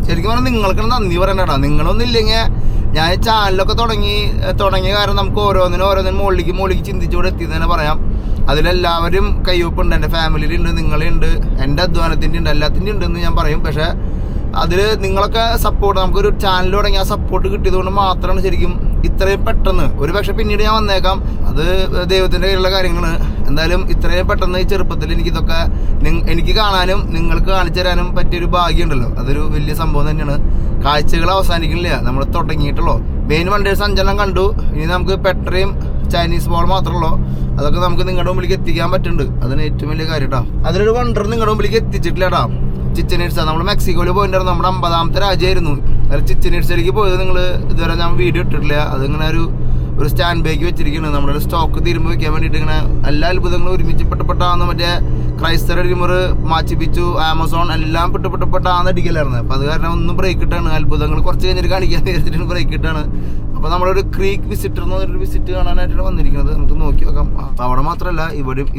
ശരിക്കും പറഞ്ഞാൽ നിങ്ങൾക്ക് നന്ദി പറയണ്ടാ. നിങ്ങളൊന്നും ഇല്ലെങ്കിൽ ഞാൻ ചാനലൊക്കെ തുടങ്ങിയ കാരണം നമുക്ക് ഓരോന്നിനും മുകളിലേക്ക് ചിന്തിച്ചുകൂടെ എത്തിയെന്ന് തന്നെ പറയാം. അതിലെല്ലാവരും കയ്യൊപ്പുണ്ട്. എൻ്റെ ഫാമിലിയിലുണ്ട്, നിങ്ങളുണ്ട്, എൻ്റെ അധ്വാനത്തിൻ്റെ ഉണ്ട്, എല്ലാത്തിൻ്റെ ഉണ്ടെന്ന് ഞാൻ പറയും. പക്ഷേ അതിൽ നിങ്ങളൊക്കെ സപ്പോർട്ട്, നമുക്കൊരു ചാനൽ തുടങ്ങി ആ സപ്പോർട്ട് കിട്ടിയതുകൊണ്ട് മാത്രമാണ് ശരിക്കും ഇത്രയും പെട്ടെന്ന്. ഒരു പക്ഷെ പിന്നീട് ഞാൻ വന്നേക്കാം, അത് ദൈവത്തിൻ്റെ കയ്യിലുള്ള കാര്യങ്ങളാണ്. എന്തായാലും ഇത്രയും പെട്ടെന്ന് ഈ ചെറുപ്പത്തിൽ എനിക്കിതൊക്കെ എനിക്ക് കാണാനും നിങ്ങൾക്ക് കാണിച്ചു തരാനും പറ്റിയൊരു ഭാഗ്യമുണ്ടല്ലോ. അതൊരു വലിയ സംഭവം തന്നെയാണ്. കാഴ്ചകൾ അവസാനിക്കുന്നില്ല, നമ്മൾ തുടങ്ങിയിട്ടുള്ളൂ. മെയിൻ വണ്ടേഴ്സ് 5 കണ്ടു. ഇനി നമുക്ക് പെട്രയും ചൈനീസ് ബോൾ മാത്രമല്ലോ. അതൊക്കെ നമുക്ക് നിങ്ങളുടെ മുമ്പിലേക്ക് എത്തിക്കാൻ പറ്റുന്നുണ്ട്. അതിന് ഏറ്റവും വലിയ കാര്യം കേട്ടോ. അതിലൊരു വണ്ടർ നിങ്ങളുടെ മുമ്പിലേക്ക് എത്തിച്ചിട്ടില്ല കേട്ടോ. ചിച്ചൻ ഇറ്റ്സ്. നമ്മൾ മെക്സിക്കോയിൽ പോയിട്ടുണ്ടായിരുന്നു. നമ്മുടെ 50ാമത്തെ രാജ്യമായിരുന്നു. അതിൽ ചിച്ചൻ ഇറ്റ്സിലേക്ക് പോയത് നിങ്ങൾ ഇതുവരെ ഞാൻ വീഡിയോ ഇട്ടിട്ടില്ല. അതിങ്ങനെ ഒരു സ്റ്റാൻഡ് ബൈക്ക് വെച്ചിരിക്കുന്നത്. നമ്മുടെ സ്റ്റോക്ക് തീരുമ്പോൾ വെക്കാൻ വേണ്ടിയിട്ട് ഇങ്ങനെ എല്ലാ അത്ഭുതങ്ങളും ഒരുമിച്ച് പെട്ടപ്പെട്ടാന്ന്. മറ്റേ ക്രൈസ്തർ ഡിമർ, മാച്ചു പിച്ചു, ആമസോൺ എല്ലാം പെട്ടപ്പെട്ടാന്ന് അടിക്കലായിരുന്നു. അപ്പം അത് കാരണം ഒന്നും ബ്രേക്ക് ഇട്ടാണ്. അത്ഭുതങ്ങൾ കുറച്ച് കഴിഞ്ഞിട്ട് കാണിക്കാൻ നേരത്തിട്ട് ബ്രേക്ക് ഇട്ടാണ്. അപ്പോൾ നമ്മളൊരു ക്രീക്ക് വിസിറ്റർ എന്ന് പറഞ്ഞൊരു വിസിറ്റ് കാണാനായിട്ടാണ് വന്നിരിക്കുന്നത്. നമുക്ക് നോക്കി നോക്കാം. അപ്പം അവിടെ മാത്രമല്ല,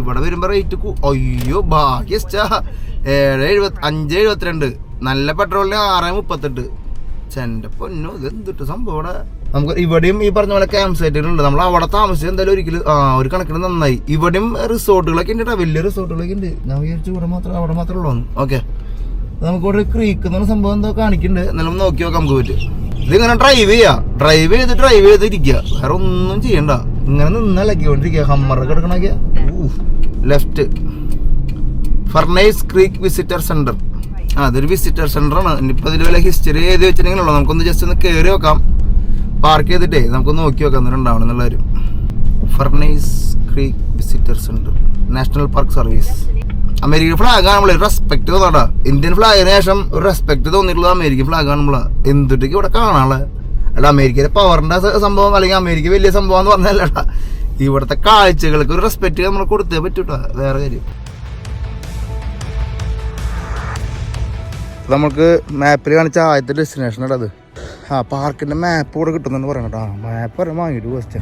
ഇവിടെ വരുമ്പോൾ റേറ്റ് അയ്യോ ഭാഗ്യസ്റ്റാ 5.72. നല്ല പെട്രോളിന് 6.38. ചെന്റെ പൊന്നു, ഇത് എന്തിട്ട് സംഭവം. ഇവിടെ നമുക്ക് ഇവിടെയും ഈ പറഞ്ഞ പോലെ ക്യാമ്പ് സൈറ്റുകളുണ്ട്. നമ്മൾ അവിടെ താമസിച്ചത് എന്തായാലും ഒരിക്കലും ഒരു കണക്കിന് നന്നായി. ഇവിടെയും റിസോർട്ടുകളൊക്കെ ഉണ്ട് കേട്ടോ. വലിയ റിസോർട്ടുകളൊക്കെ ഉണ്ട്. ഞാൻ വിചാരിച്ചു അവിടെ മാത്രമേ ഉള്ളൂ. ഓക്കെ, നമുക്ക് ഇവിടെ ക്രീക്ക് എന്ന് പറഞ്ഞ സംഭവം എന്തോ കാണിക്കുന്നുണ്ട്. എന്നാലും നോക്കി നോക്കാം നമുക്ക് പറ്റും. ഇതിങ്ങനെ ഡ്രൈവ് ചെയ്തിരിക്കുക. വേറെ ഒന്നും ചെയ്യണ്ട. ഇങ്ങനെ നിന്നലക്കിക്കൊണ്ടിരിക്കുക. ഹമ്മറൊക്കെ എടുക്കണൊക്കെ. Left Furnace Creek visitor centre. അതൊരു വിസിറ്റർ സെന്റർ ആണ്. ഇനിയിപ്പോൾ അതിൽ വല്ല ഹിസ്റ്ററി എഴുതി വെച്ചിട്ടുണ്ടെങ്കിലോ നമുക്കൊന്ന് ജസ്റ്റ് ഒന്ന് കയറി വെക്കാം. പാർക്ക് ചെയ്തിട്ടേ നമുക്ക് നോക്കി വെക്കാം എന്നിട്ടുണ്ടാവണം എന്നുള്ളവരും. Furnace Creek visitor centre, National Park Service. American flag ആണ്. നമ്മൾ റെസ്പെക്ട് തോന്നാട്ടാ. ഇന്ത്യൻ ഫ്ലാഗിന് ശേഷം ഒരു റെസ്പെക്ട് തോന്നിയിട്ടുള്ളത് അമേരിക്കൻ ഫ്ലാഗ് ആണ്. നമ്മള് എന്തിട്ടേക്ക് ഇവിടെ കാണാനുള്ളത്. അല്ല അമേരിക്കയിലെ പവറിന്റെ സംഭവം അല്ലെങ്കിൽ അമേരിക്ക വലിയ സംഭവം എന്ന് പറഞ്ഞല്ലട്ടാ. ഇവിടുത്തെ കാഴ്ചകൾക്ക് ഒരു റെസ്പെക്ട് നമ്മൾ കൊടുത്തേ പറ്റൂട്ടാ. വേറെ കാര്യം, നമുക്ക് മാപ്പിൽ കാണിച്ച ആദ്യത്തെ ഡെസ്റ്റിനേഷൻ ആണ് അത്. പാർക്കിന്റെ മാപ്പ് കൂടെ കിട്ടുന്നുണ്ട് പറയണം കേട്ടോ. മാപ്പ് പറയാൻ വാങ്ങിയിട്ട് ഫസ്റ്റ്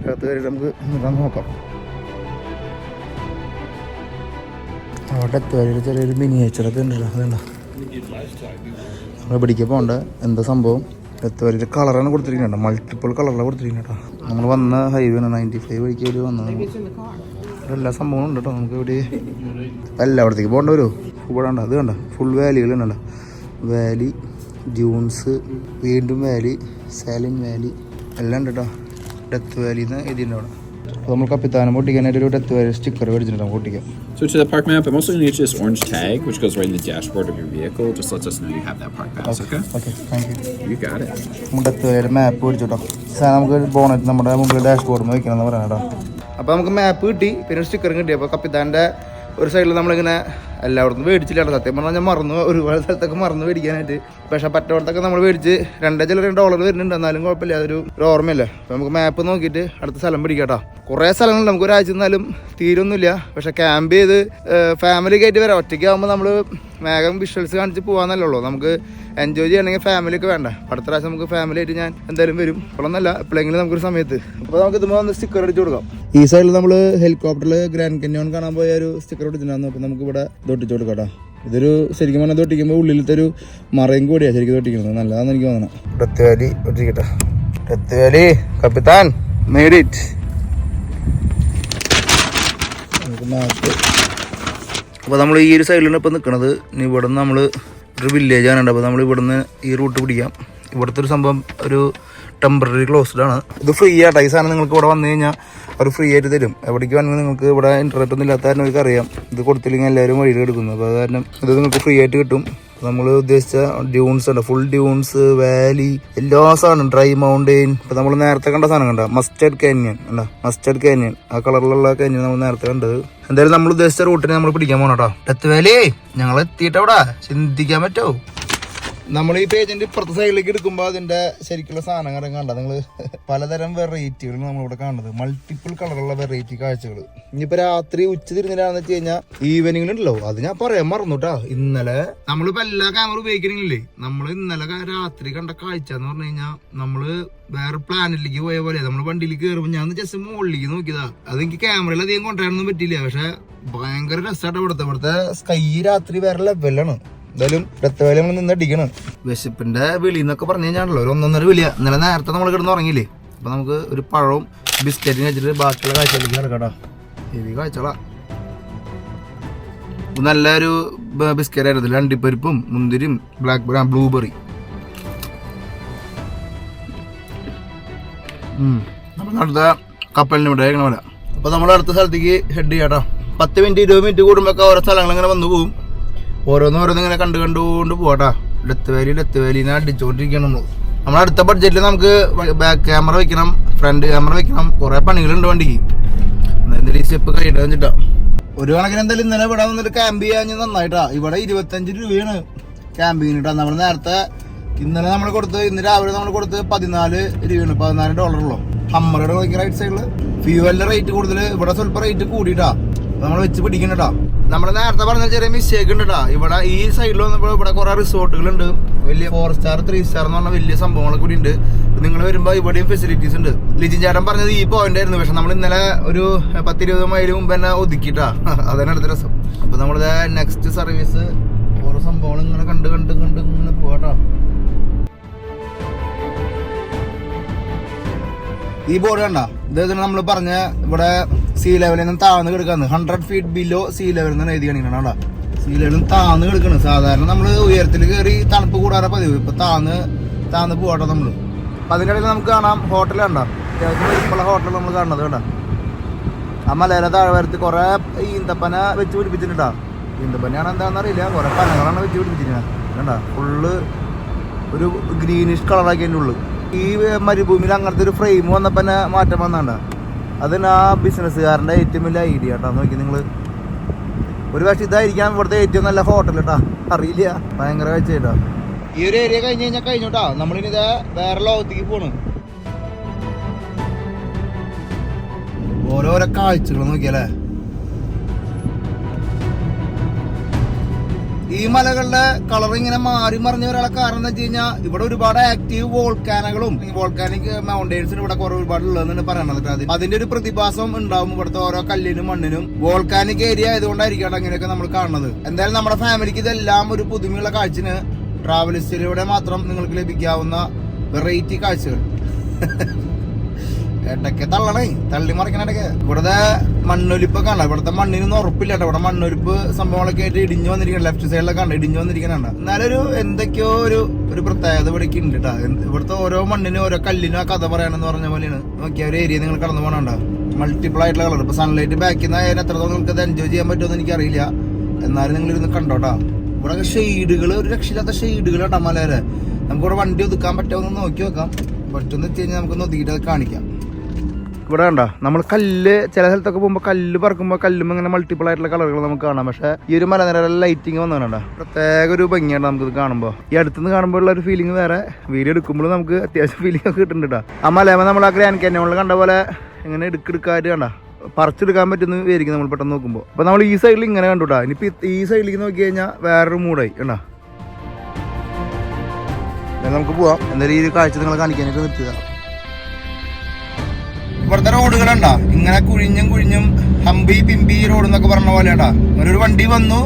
അകത്ത് കയറിയിട്ട് നമുക്ക് നോക്കാം. അവിടെ ചെറിയൊരു മിനിയേച്ചറൊക്കെ ഉണ്ടല്ലോ. അതുണ്ടോ നമ്മൾ പിടിക്കാൻ പോകണ്ട. എന്താ സംഭവം, എത്തുവരെ കളറാണ് കൊടുത്തിരിക്കുന്നുണ്ട്. മൾട്ടിപ്പിൾ കളറിലാണ് കൊടുത്തിരിക്കുന്നത് കേട്ടോ. നമ്മൾ വന്ന ഹൈവേ 95 വഴിക്ക് ഒരു വന്നത്. എല്ലാ സംഭവങ്ങളും ഉണ്ട് കേട്ടോ. നമുക്ക് ഇവിടെ എല്ലായിടത്തേക്ക് പോകേണ്ട വരുമോ. ഇവിടെ ഉണ്ട്, അത് കണ്ട ഫുൾ വാലികളുണ്ട്. വാലി, ഡ്യൂൺസ്, വീണ്ടും വാലി, സാലിൻ വാലി എല്ലാം ഉണ്ട് കേട്ടോ. ഡെത്ത് വാലി എന്ന് എഴുതിയിട്ടുണ്ട് അവിടെ. അപ്പോൾ നമ്മൾ കപ്പിത്താനം പൊട്ടിക്കാനായിട്ട് ഒരു ഡെത്ത് വാലി സ്റ്റിക്കർ മേടിച്ചിട്ടുണ്ടാകും പൊട്ടിക്കാം. So to the park map, I'm also going to use this orange tag, which goes right in the dashboard of your vehicle. Just lets us know you have that park pass, okay? Okay, thank you. You got it. നമ്മുടെ death വാലിയുടെ മാപ്പ് മേടിച്ചു കേട്ടോ. നമുക്ക് bonnet നമ്മുടെ മുമ്പിൽ dashboard വയ്ക്കണമെന്ന് പറയാം കേട്ടോ. അപ്പോൾ നമുക്ക് മാപ്പ് കിട്ടി, പിന്നെ സ്റ്റിക്കറും കിട്ടി. അപ്പോൾ കപ്പിത്താൻ്റെ ഒരു സൈഡിൽ നമ്മളിങ്ങനെ എല്ലായിടത്തും മേടിച്ചില്ല. സത്യം പറഞ്ഞാൽ ഞാൻ മറന്നു, ഒരുപാട് സ്ഥലത്തൊക്കെ മറന്നു മേടിക്കാനായിട്ട്. പക്ഷേ പറ്റോടത്തൊക്കെ നമ്മൾ മേടിച്ച് $2 വരുന്നുണ്ട്. എന്നാലും കുഴപ്പമില്ല, അതൊരു ഓർമ്മയില്ല. അപ്പോൾ നമുക്ക് മാപ്പ് നോക്കിയിട്ട് അടുത്ത സ്ഥലം പിടിക്കാം കേട്ടോ. കുറേ സ്ഥലങ്ങൾ നമുക്ക് ഒരാഴ്ച എന്നാലും തീരൊന്നുമില്ല. പക്ഷേ ക്യാമ്പ് ചെയ്ത് ഫാമിലിക്ക് ആയിട്ട് വരാം. ഒറ്റയ്ക്ക് ആകുമ്പോൾ നമ്മൾ വേഗം വിഷ്വൽസ് കാണിച്ച് പോകാന്നല്ലേ ഉള്ളൂ. നമുക്ക് എൻജോയ് ചെയ്യണമെങ്കിൽ ഫാമിലി ഒക്കെ വേണ്ട. അടുത്ത പ്രാവശ്യം നമുക്ക് ഫാമിലി ആയിട്ട് ഞാൻ എന്തായാലും വരും. ഇപ്പോഴൊന്നല്ല, എപ്പോഴെങ്കിലും നമുക്കൊരു സമയത്ത്. അപ്പോൾ നമുക്ക് ഇതുമ്പോൾ ഒന്ന് സ്റ്റിക്കർ അടിച്ചു കൊടുക്കാം. ഈ സൈഡിൽ നമ്മൾ ഹെലികോപ്റ്ററിൽ ഗ്രാൻഡ് കന്യോൺ കാണാൻ പോയ ഒരു സ്റ്റിക്കർ ഒട്ടിച്ചിട്ടുണ്ടായിരുന്നു. അപ്പോൾ നമുക്ക് ഇവിടെ തൊട്ടിച്ചു കൊടുക്കാം കേട്ടോ. ഇതൊരു ശരിക്കും പറഞ്ഞാൽ തൊട്ടിക്കുമ്പോൾ ഉള്ളിലത്തെ ഒരു മറയും കൂടിയാണ് ശരിക്കും തൊട്ടിക്കുന്നത്. നല്ലതാണെന്ന് എനിക്ക് തോന്നണം. ഡെത്ത് വാലി ഒട്ടിക്കട്ടെ. ഡെത്ത് വാലി കപ്പിത്താൻ മേഡ് ഇറ്റ്. അപ്പോൾ നമ്മൾ ഈ ഒരു സൈഡിലാണ് ഇപ്പോൾ നിൽക്കുന്നത്. ഇവിടെ നിന്ന് നമ്മൾ ഒരു വില്ലേജ് ആണ്. അപ്പോൾ നമ്മൾ ഇവിടുന്ന് ഈ റൂട്ട് പിടിക്കാം. ഇവിടുത്തെ ഒരു സംഭവം ഒരു ടെമ്പററി ക്ലോസ്ഡ് ആണ്. ഇത് ഫ്രീ ആട്ടോ. ഈ സാധനം നിങ്ങൾക്ക് ഇവിടെ വന്നു കഴിഞ്ഞാൽ അവർ ഫ്രീ ആയിട്ട് തരും. എവിടേക്ക് വന്നെങ്കിൽ നിങ്ങൾക്ക് ഇവിടെ ഇൻ്റർനെറ്റ് ഒന്നും ഇല്ലാത്ത കാരണം അവർക്ക് അറിയാം ഇത് കൊടുത്തില്ലെങ്കിൽ എല്ലാവരും വഴിയിൽ എടുക്കുന്നു. അപ്പോൾ അത് കാരണം ഇത് നിങ്ങൾക്ക് ഫ്രീ ആയിട്ട് കിട്ടും. നമ്മൾ ഉദ്ദേശിച്ച ഡ്യൂൺസ് ഉണ്ട്, ഫുൾ ഡ്യൂൺസ്, വാലി, എല്ലാ സാധനം, ഡ്രൈ മൗണ്ടെയിൻ. ഇപ്പം നമ്മൾ നേരത്തെ കണ്ട സാധനം കണ്ട മസ്റ്റർഡ് കാനിയൻ അല്ല, മസ്റ്റർഡ് കാനിയൻ, ആ കളറിലുള്ള കാനിയൻ നമ്മൾ നേരത്തെ കണ്ടത്. എന്തായാലും നമ്മൾ ഉദ്ദേശിച്ച റൂട്ടിനെ നമ്മൾ പിടിക്കാൻ പോകണം കേട്ടോ. ഡെത്ത് വാലി ഞങ്ങൾ എത്തിയിട്ടവിടെ ചിന്തിക്കാൻ പറ്റുമോ? നമ്മൾ ഈ പേജിന്റെ ഇപ്പുറത്തെ സൈഡിലേക്ക് എടുക്കുമ്പോൾ അതിന്റെ ശരിക്കുള്ള സാധനങ്ങൾ കണ്ട നിങ്ങൾ പലതരം വെറൈറ്റികൾ നമ്മളിവിടെ കാണുന്നത്. മൾട്ടിപ്പിൾ കളറുള്ള വെറൈറ്റി കാഴ്ചകൾ. ഇനിയിപ്പോ രാത്രി ഉച്ച തിരിഞ്ഞിട്ടാന്ന് വെച്ച് കഴിഞ്ഞാൽ ഈവനിങ് ഉണ്ടല്ലോ, അത് ഞാൻ പറയാൻ മറന്നുട്ടാ. ഇന്നലെ നമ്മളിപ്പോ എല്ലാ ക്യാമറ ഉപയോഗിക്കണില്ലേ, നമ്മൾ ഇന്നലെ രാത്രി കണ്ട കാഴ്ച എന്ന് പറഞ്ഞു കഴിഞ്ഞാൽ നമ്മള് വേറെ പ്ലാനറ്റിലേക്ക് പോയ പോലെ. നമ്മൾ വണ്ടിയിൽ കയറുമ്പോൾ ഞാൻ ജസ്റ്റ് മുകളിലേക്ക് നോക്കിയതാ. അതെനിക്ക് ക്യാമറയിൽ അധികം കൊണ്ടുവരാനൊന്നും പറ്റില്ല. പക്ഷെ ഭയങ്കര രസമായിട്ട് ഇവിടുത്തെ സ്കൈ രാത്രി വേറെ ലെവലാണ്. എന്തായാലും ഡെത്ത് വാലി നമ്മൾ നിന്ന് അടിക്കണം. വിശപ്പിന്റെ വിളി എന്നൊക്കെ പറഞ്ഞു കഴിഞ്ഞാണല്ലോ ഒരു 1.5 വിളിയാ. ഇന്നലെ നേരത്തെ നമ്മൾ കിടന്ന് ഉറങ്ങിയില്ലേ. അപ്പൊ നമുക്ക് ഒരു പഴവും ബിസ്ക്കറ്റും കഴിച്ചിട്ട് ബാക്കിയുള്ള കാഴ്ചയിലേക്ക് നടക്കട്ടോ. ഹെവി കാഴ്ചകളാ. നല്ലൊരു ബിസ്ക്കറ്റ് ആയിരുന്നു. അണ്ടിപ്പരിപ്പും മുന്തിരിയും ബ്ലൂബെറി. നമ്മൾ അടുത്ത കപ്പലിന് ഇവിടെ കഴിക്കണ പോലെ. അപ്പൊ നമ്മൾ അടുത്ത സ്ഥലത്തേക്ക് ഹെഡ് ചെയ്യാട്ടോ. 10 മിനിറ്റ് 20 മിനിറ്റ് കൂടുമ്പോഴൊക്കെ ഓരോ സ്ഥലങ്ങൾ ഇങ്ങനെ വന്നു പോകും. ഓരോന്ന് ഇങ്ങനെ കണ്ടുകൊണ്ട് പോവാട്ടാ. ഡെത്ത് വാലിനെ അടിച്ചുകൊണ്ടിരിക്കണം. നമ്മൾ അടുത്ത ബഡ്ജറ്റിൽ നമുക്ക് ബാക്ക് ക്യാമറ വെക്കണം, ഫ്രണ്ട് ക്യാമറ വെക്കണം, കുറെ പണികളുണ്ട് വണ്ടിക്ക്. എന്തായാലും ഈ സ്റ്റെപ്പ് കഴിയട്ടെ വെച്ചിട്ടാ. ഒരു കണക്കിന് എന്തായാലും ഇന്നലെ ഇവിടെ വന്നിട്ട് ക്യാമ്പ് ചെയ്യാൻ നന്നായിട്ടാ. ഇവിടെ 25 രൂപയാണ് ക്യാമ്പിങ്ങിന് കേട്ടോ. നമ്മൾ നേരത്തെ ഇന്നലെ നമ്മൾ കൊടുത്ത്, ഇന്ന് രാവിലെ നമ്മൾ കൊടുത്ത് 14 രൂപയാണ്, $14 ഹമ്മറുടെ നോക്കി റൈറ്റ് സൈഡില്. ഫ്യൂവലിന്റെ റേറ്റ് കൂടുതൽ, ഇവിടെ സ്വല്പം റേറ്റ് കൂടിയിട്ടാ. നമ്മൾ വെച്ച് പിടിക്കണട്ടാ. നമ്മൾ നേരത്തെ പറഞ്ഞ ചെറിയ മിസ്റ്റേക്ക് ഉണ്ട് കേട്ടോ. ഇവിടെ ഈ സൈഡിൽ വന്നപ്പോൾ ഇവിടെ കുറെ റിസോർട്ടുകളുണ്ട്. വലിയ 4 സ്റ്റാർ 3 സ്റ്റാർ എന്ന് പറഞ്ഞ വലിയ സംഭവങ്ങളൊക്കെ കൂടി ഉണ്ട്. നിങ്ങൾ വരുമ്പോൾ ഇവിടെയും ഫെസിലിറ്റീസ് ഉണ്ട്. ലിജിൻ ചേട്ടൻ പറഞ്ഞത് ഈ പോയിന്റ് ആയിരുന്നു. പക്ഷെ നമ്മൾ ഇന്നലെ ഒരു 10-20 മൈൽ മുമ്പ് തന്നെ ഒതുക്കിട്ടാ. അതാണ് അടുത്ത രസം. അപ്പൊ നമ്മളിത് നെക്സ്റ്റ് സർവീസ് ഓരോ സംഭവങ്ങൾ ഇങ്ങനെ കണ്ട് ഇങ്ങനെ പോവാട്ടോ. ഈ ബോർഡ് കണ്ട, ഇത് നമ്മൾ പറഞ്ഞ ഇവിടെ സീ ലെവലിൽ നിന്ന് താഴ്ന്ന് കിടക്കാന്ന്. 100 feet ബിലോ സീ ലെവലിൽ നിന്ന് എഴുതി കാണിക്കണം കേട്ടോ. സീ ലെവലിൽ നിന്ന് താഴ്ന്ന് കിടക്കണം. സാധാരണ നമ്മൾ ഉയരത്തിൽ കയറി തണുപ്പ് കൂടാതെ പതിവ്. ഇപ്പൊ താഴ്ന്ന് പോവാട്ടോ നമ്മള്. അപ്പൊ അതിനിടയിൽ നമുക്ക് കാണാം ഹോട്ടൽ കണ്ട. അത്യാവശ്യം വലിപ്പമുള്ള ഹോട്ടൽ നമ്മൾ കാണുന്നത് കേട്ടോ. ആ മലയിലെ താഴ്വാരത്ത് കുറെ ഈന്തപ്പന വെച്ച് പിടിപ്പിച്ചിട്ടുണ്ടാ. ഈന്തപ്പനയാണ് എന്താണെന്ന് അറിയില്ല, കുറെ പനകളാണ് വെച്ച് പിടിപ്പിച്ചിട്ടുണ്ടാ. കണ്ട ഫുള്ള് ഒരു ഗ്രീനിഷ് കളറാക്കി അതിൻ്റെ ഉള്ളു. ഈ മരുഭൂമിയിൽ അങ്ങനത്തെ ഒരു ഫ്രെയിം വന്നപ്പോ തന്നെ മാറ്റം വന്നാണ്ട. അതിന് ആ ബിസിനസ്സുകാരൻ്റെ ഏറ്റവും വലിയ ഐഡിയ കേട്ടോ. നോക്കി നിങ്ങൾ, ഒരു പക്ഷേ ഇതായിരിക്കാം ഇവിടുത്തെ ഏറ്റവും നല്ല ഹോട്ടൽ കേട്ടോ. അറിയില്ല, ഭയങ്കര കാഴ്ച കേട്ടോ. ഈ ഒരു ഏരിയ കഴിഞ്ഞ് കഴിഞ്ഞാൽ കഴിഞ്ഞോട്ടാ. നമ്മളിനി ഇതാ വേറെ ലോകത്തേക്ക് പോണ്. ഓരോരോ കാഴ്ചകൾ നോക്കിയല്ലേ. ഈ മലകളുടെ കളർ ഇങ്ങനെ മാറി മറിഞ്ഞ ഒരാളെ കാരണം എന്ന് വെച്ച് കഴിഞ്ഞാൽ ഇവിടെ ഒരുപാട് ആക്റ്റീവ് വോൾക്കാനകളും വോൾക്കാനിക് മൗണ്ടെയിൻസിന് ഇവിടെ കുറെ ഒരുപാട് ഉള്ളതെന്നാണ് പറയണത്. അതിന്റെ ഒരു പ്രതിഭാസം ഉണ്ടാവും ഇവിടുത്തെ ഓരോ കല്ലിനും മണ്ണിനും. വോൾക്കാനിക് ഏരിയ ആയതുകൊണ്ടായിരിക്കും അങ്ങനെയൊക്കെ നമ്മൾ കാണുന്നത്. എന്തായാലും നമ്മുടെ ഫാമിലിക്ക് ഇതെല്ലാം ഒരു പുതുമയുള്ള കാഴ്ചന് ട്രാവലിസ്റ്റിലൂടെ മാത്രം നിങ്ങൾക്ക് ലഭിക്കാവുന്ന വെറൈറ്റി കാഴ്ചകൾ. ഇടയ്ക്ക് തള്ളണേ, തള്ളി മറിക്കണ ഇടയ്ക്ക്. ഇവിടുത്തെ മണ്ണൊലിപ്പൊക്കെ കാണാം. ഇവിടുത്തെ മണ്ണിനൊന്നും ഉറപ്പില്ല കേട്ടോ. ഇവിടെ മണ്ണൊലിപ്പ് സംഭവങ്ങളൊക്കെ ആയിട്ട് ഇടിഞ്ഞു വന്നിരിക്കണം. ലെഫ്റ്റ് സൈഡിലൊക്കെ കണ്ട ഇടിഞ്ഞു വന്നിരിക്കണ. എന്നാലൊരു എന്തൊക്കെയോ ഒരു പ്രത്യേകത ഇവിടേക്ക് ഉണ്ട് കേട്ടോ. ഇവിടുത്തെ ഓരോ മണ്ണിനും ഓരോ കല്ലിനും ആ കഥ പറയാനെന്ന് പറഞ്ഞ പോലെയാണ്. നോക്കിയ ഒരു ഏരിയ നിങ്ങൾ കടന്നു പോകണണ്ട. മൾട്ടിപ്പിൾ ആയിട്ടുള്ള കളർ. ഇപ്പൊ സൺലൈറ്റ് ബാക്കിൽ നിന്ന് അതിന് എത്രത്തോളം നിങ്ങൾക്ക് ഇത് എൻജോയ് ചെയ്യാൻ പറ്റുമെന്ന് എനിക്കറിയില്ല. എന്നാലും നിങ്ങൾ ഇരുന്ന് കണ്ടോട്ടാ. ഇവിടെ ഷെയ്ഡുകൾ, ഒരു രക്ഷയില്ലാത്ത ഷെയ്ഡുകൾ കേട്ടോ മലരെ. നമുക്കിവിടെ വണ്ടി ഒതുക്കാൻ പറ്റുമെന്ന് നോക്കി വെക്കാം. പറ്റുമെന്ന് വെച്ച് കഴിഞ്ഞാൽ നമുക്കൊന്ന് ഒതുക്കിയിട്ട് അത് കാണിക്കാം. ഇവിടെ കണ്ട നമ്മൾ കല്ല് ചില സ്ഥലത്തൊക്കെ പോകുമ്പോൾ കല്ല് പറക്കുമ്പോൾ കല്ലും ഇങ്ങനെ മൾട്ടിപ്പിൾ ആയിട്ടുള്ള കളറുകൾ നമുക്ക് കാണാം. പക്ഷേ ഈ ഒരു മലനിര ലൈറ്റിങ് വന്നതുകൊണ്ടാ പ്രത്യേക ഒരു ഭംഗിയാണ് നമുക്കിത് കാണുമ്പോൾ. ഈ അടുത്തുനിന്ന് കാണുമ്പോൾ ഉള്ള ഒരു ഫീലിംഗ് വേറെ. വീഡിയോ എടുക്കുമ്പോൾ നമുക്ക് അത്യാവശ്യം ഫീലിംഗ് ഒക്കെ കിട്ടുന്നുണ്ട്. ആ മലയമ്മ നമ്മൾ ആ ഗ്രാൻഡ് കാന്യോണിൽ കണ്ട പോലെ ഇങ്ങനെ എടുക്കായിട്ട് കണ്ട പറിച്ചെടുക്കാൻ പറ്റുന്ന വിചാരിക്കും നമ്മൾ പെട്ടെന്ന് നോക്കുമ്പോൾ. അപ്പോൾ നമ്മൾ ഈ സൈഡിൽ ഇങ്ങനെ കണ്ടുട്ടാ. ഇനിയിപ്പോൾ ഈ സൈഡിലേക്ക് നോക്കി കഴിഞ്ഞാൽ വേറൊരു മൂടായി കണ്ടാ. നമുക്ക് പോവാം. എന്തായാലും ഈ കാഴ്ച നിങ്ങളെ കാണിക്കാനായിട്ട് നിർത്തുക. ഇവിടുത്തെ റോഡുകൾ ഉണ്ടാ ഇങ്ങനെ കുഴിഞ്ഞും ഹമ്പി പിമ്പി റോഡ് എന്നൊക്കെ പറഞ്ഞ പോലെ ഉണ്ടാ. ഒരു വണ്ടി വന്നു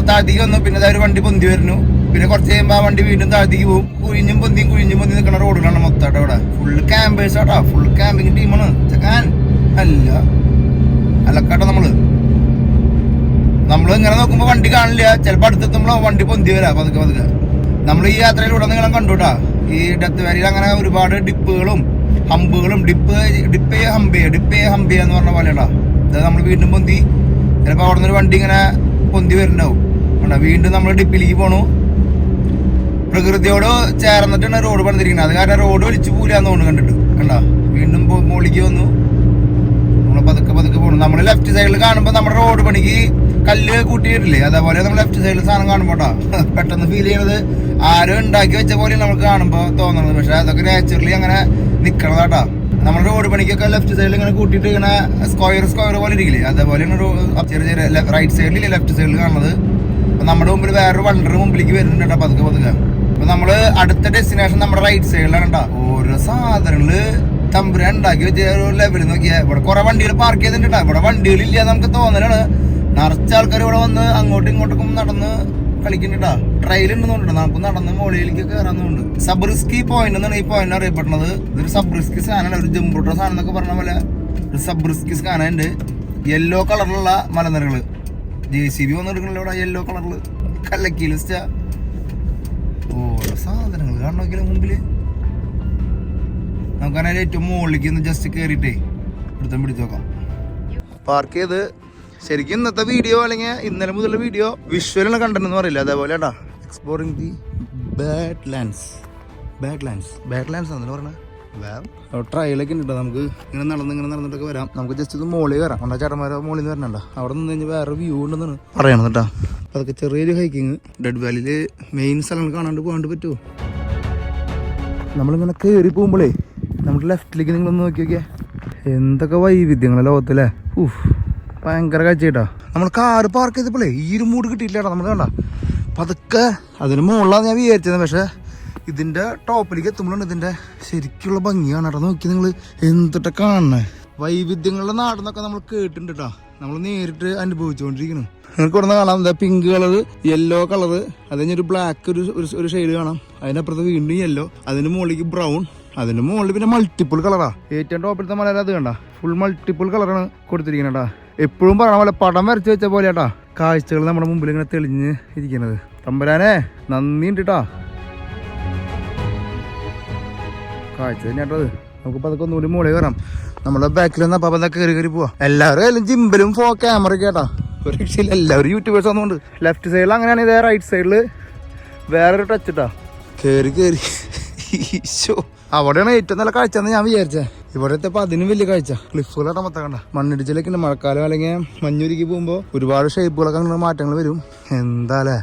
താഴ്ത്തിക്ക് വന്നു, പിന്നെ ഒരു വണ്ടി പൊന്തി വരുന്നു, പിന്നെ കുറച്ച് കഴിയുമ്പോൾ ആ വണ്ടി വീണ്ടും താഴ്ത്തിക്ക് പോകും. കുഴിഞ്ഞും പൊന്തി നിൽക്കുന്ന റോഡുകളാണ് മൊത്തമായിട്ട് ഇവിടെ. ഫുള്ള് ക്യാമ്പേഴ്സ് ആട്ടാ, ഫുൾ ക്യാമ്പിങ് ടീമാണ്. ചെക്കാൻ അല്ല അലക്കാട്ടോ. നമ്മള് ഇങ്ങനെ നോക്കുമ്പോ വണ്ടി കാണില്ല, ചിലപ്പോ അടുത്തെത്തുമ്പോ വണ്ടി പൊന്തി വരാ പതുക്കെ. നമ്മൾ ഈ യാത്രയിലൂടെ നിങ്ങളെ കണ്ടുട്ടാ. ഈ ഡെത്ത് വാലിയിൽ അങ്ങനെ ഒരുപാട് ഡിപ്പുകളും ഹമ്പുകളും ഡിപ്പേ ഹമ്പി എന്ന് പറഞ്ഞ പോലെയാ. അതായത് നമ്മൾ വീണ്ടും പൊന്തി, ചിലപ്പോൾ അവിടെ നിന്ന് ഒരു വണ്ടി ഇങ്ങനെ പൊന്തി വരുന്നുണ്ടാവും. വീണ്ടും നമ്മൾ ഡിപ്പിലേക്ക് പോണു. പ്രകൃതിയോട് ചേർന്നിട്ടാണ് റോഡ് പണിതിരിക്കുന്നത്. അത് കാരണം റോഡ് ഒലിച്ചു പോരാന്ന് തോന്നുന്നു കണ്ടിട്ട്. കണ്ടാ വീണ്ടും മുകളിലേക്ക് വന്നു. നമ്മൾ പതുക്കെ പോകണം. നമ്മൾ ലെഫ്റ്റ് സൈഡിൽ കാണുമ്പോൾ നമ്മുടെ റോഡ് പണിക്ക് കല്ല് കൂട്ടിയിട്ടില്ലേ, അതേപോലെ നമ്മൾ ലെഫ്റ്റ് സൈഡിൽ സാധനം കാണുമ്പോട്ടാ പെട്ടെന്ന് ഫീൽ ചെയ്യണത് ആരോ ഉണ്ടാക്കി വെച്ച പോലെ നമുക്ക് കാണുമ്പോൾ തോന്നുന്നത്. പക്ഷെ അതൊക്കെ നാച്ചുറലി അങ്ങനെ നിക്കണതാട്ടാ. നമ്മുടെ റോഡ് പണിക്കൊക്കെ ലെഫ്റ്റ് സൈഡിൽ ഇങ്ങനെ കൂട്ടിയിട്ട് ഇങ്ങനെ സ്ക്വയർ പോലെ ഇരിക്കില്ലേ, അതേപോലെയാണ് ചെറിയ റൈറ്റ് സൈഡിൽ ലെഫ്റ്റ് സൈഡിൽ കാണുന്നത്. അപ്പൊ നമ്മുടെ മുമ്പിൽ വേറൊരു വണ്ടർ മുമ്പിലേക്ക് വരുന്നുണ്ട് കേട്ടോ പതുക്കെ. അപ്പൊ നമ്മള് അടുത്ത ഡെസ്റ്റിനേഷൻ നമ്മുടെ റൈറ്റ് സൈഡിലാണ് കേട്ടോ. ഓരോ സാധനങ്ങള് തമ്പുരാൻ ഉണ്ടാക്കി വെച്ച ഒരു ലെവൽ നോക്കിയാൽ ഇവിടെ കുറെ വണ്ടികൾ പാർക്ക് ചെയ്തിട്ടുണ്ട്. ഇവിടെ വണ്ടികളില്ല നമുക്ക് തോന്നലാണ്. നിറച്ച ആൾക്കാർ ഇവിടെ വന്ന് അങ്ങോട്ടും ഇങ്ങോട്ടും നടന്ന് കളിക്കുന്നുണ്ടാ. ട്രെയിൽ ഉണ്ടെന്നുണ്ട്, നമുക്ക് നടന്ന് മുകളിലേക്ക് കയറാന്നുണ്ട്. സബ്രിസ്കി പോയിന്റ് എന്നാണ് ഈ പോയിന്റ് അറിയപ്പെടുന്നത്. ഇതൊരു സബ്രിസ്കി സാധനമാണ്, ഒരു ജംബൂട്ട സാധനം എന്നൊക്കെ പറഞ്ഞ പോലെ ഒരു സബ്രിസ്കി സാധനമുണ്ട്. യെല്ലോ കളറിലുള്ള മലനിരകള്. JCB വന്ന് എടുക്കണല്ലോ ഇവിടെ യെല്ലോ കളറില് കല്ലക്കിയിൽ ഓരോ സാധനങ്ങൾ കാണാൻ നോക്കിയാലും മുമ്പില്. നമുക്കതിനെ ഏറ്റവും മുകളിലേക്ക് ഒന്ന് ജസ്റ്റ് കയറിയിട്ടേ എടുത്തും പിടിച്ചു നോക്കാം. പാർക്ക് ചെയ്ത് ശരിക്കും ഇന്നത്തെ വീഡിയോ അല്ലെങ്കിൽ ഇന്നലെ മുതലുള്ള വീഡിയോ വിഷ്വലാണ് കണ്ടന്റ് എന്ന് പറയില്ല, അതേപോലെ കേട്ടാ. എക്സ്പ്ലോറിംഗ് ദി ബാഡ്ലാൻഡ്സ് ആണെന്ന് പറഞ്ഞത്. ട്രയലൊക്കെ ഉണ്ട്. നമുക്ക് ഇങ്ങനെ നടന്നിട്ടൊക്കെ വരാം. നമുക്ക് ജസ്റ്റ് ഇത് മോളിൽ കയറാം. കണ്ടാ ചേട്ടന്മാരെ മോളിൽ നിന്ന് വരണണ്ട. അവിടെ നിന്ന് കഴിഞ്ഞാൽ വേറെ വ്യൂ ഉണ്ടെന്നാണ് പറയണത് കേട്ടാ. അതൊക്കെ ചെറിയൊരു ഹൈക്കിങ്. ഡെഡ് വാലിയിൽ മെയിൻ സ്ഥലങ്ങൾ കാണാണ്ട് പോകാണ്ട് പറ്റുമോ? നമ്മളിങ്ങനെ കയറി പോകുമ്പോഴേ നമ്മുടെ ലെഫ്റ്റിലേക്ക് നിങ്ങളൊന്ന് നോക്കി നോക്കിയാൽ എന്തൊക്കെ വൈവിധ്യങ്ങളെ ലോകത്തില്ലേ. ഭയങ്കര കാഴ്ചയായിട്ടാ. നമ്മൾ കാറ് പാർക്ക് ചെയ്തപ്പോഴേ ഈ ഒരു മൂഡ് കിട്ടിയില്ലേട്ടാ. നമ്മൾ കണ്ട പതുക്കെ അതിന് മുകളിലാണ് ഞാൻ വിചാരിച്ചത്. പക്ഷെ ഇതിന്റെ ടോപ്പിലേക്ക് എത്തുമ്പോഴാണ് ഇതിന്റെ ശരിക്കുള്ള ഭംഗിയാണ് കേട്ടോ. നോക്കി നിങ്ങൾ എന്തിട്ട കാണണേ. വൈവിധ്യങ്ങളുടെ നാടെന്നൊക്കെ നമ്മൾ കേട്ടിട്ടുണ്ട് കേട്ടോ. നമ്മൾ നേരിട്ട് അനുഭവിച്ചുകൊണ്ടിരിക്കുന്നു. നിങ്ങൾക്ക് ഇവിടെ നിന്ന് കാണാം എന്താ പിങ്ക് കളറ്, യെല്ലോ കളറ്, അത് കഴിഞ്ഞൊരു ബ്ലാക്ക് ഒരു ഷെയ്ഡ് കാണാം. അതിനപ്പുറത്ത് വീണ്ടും യെല്ലോ, അതിന് മുകളിലേക്ക് ബ്രൗൺ, അതിന് മുകളിൽ പിന്നെ മൾട്ടിപ്പിൾ കളറാ. ഏറ്റവും ടോപ്പിലത്തെ മല അത് കണ്ട ഫുൾ മൾട്ടിപ്പിൾ കളറാണ് കൊടുത്തിരിക്കുന്നത് കേട്ടാ. എപ്പോഴും പറഞ്ഞ പോലെ പടം വരച്ച് വെച്ച പോലെ കേട്ടാ കാഴ്ചകൾ നമ്മുടെ മുമ്പിൽ ഇങ്ങനെ തെളിഞ്ഞ് ഇരിക്കുന്നത്. തമ്പുരാനെ നന്ദിയുണ്ട് കേട്ടാ. കാഴ്ച തന്നെയാട്ടത്. നമുക്ക് പതൊക്കെ ഒന്നുകൂടി മുകളിൽ കയറാം. നമ്മുടെ ബാക്കിൽ നിന്ന് അപ്പം എന്താ കയറി പോവാ. എല്ലാവരും ജിമ്പിലും ക്യാമറ കേട്ടാ. ഒരു രക്ഷയില്ല, എല്ലാവരും യൂട്യൂബേഴ്സ് വന്നുകൊണ്ട്. ലെഫ്റ്റ് സൈഡിൽ അങ്ങനെയാണ്, ഇതേ റൈറ്റ് സൈഡില് വേറൊരു ടച്ച് ഇട്ടാ. കയറി ഈശോ, അവിടെയാണ് ഏറ്റവും നല്ല കാഴ്ച എന്ന് ഞാൻ വിചാരിച്ചേ. ഇവിടെ എത്തിയപ്പോൾ അതിനും വലിയ കാഴ്ച. ക്ലിഫുകളാണ് മൊത്തം കണ്ട. മണ്ണിടിച്ചിലൊക്കെ ഉണ്ട്. മഴക്കാലം അല്ലെങ്കിൽ മഞ്ഞുരുക്കി പോകുമ്പോൾ ഒരുപാട് ഷേപ്പുകളൊക്കെ അങ്ങനെ മാറ്റങ്ങൾ വരും. എന്താല്ലേ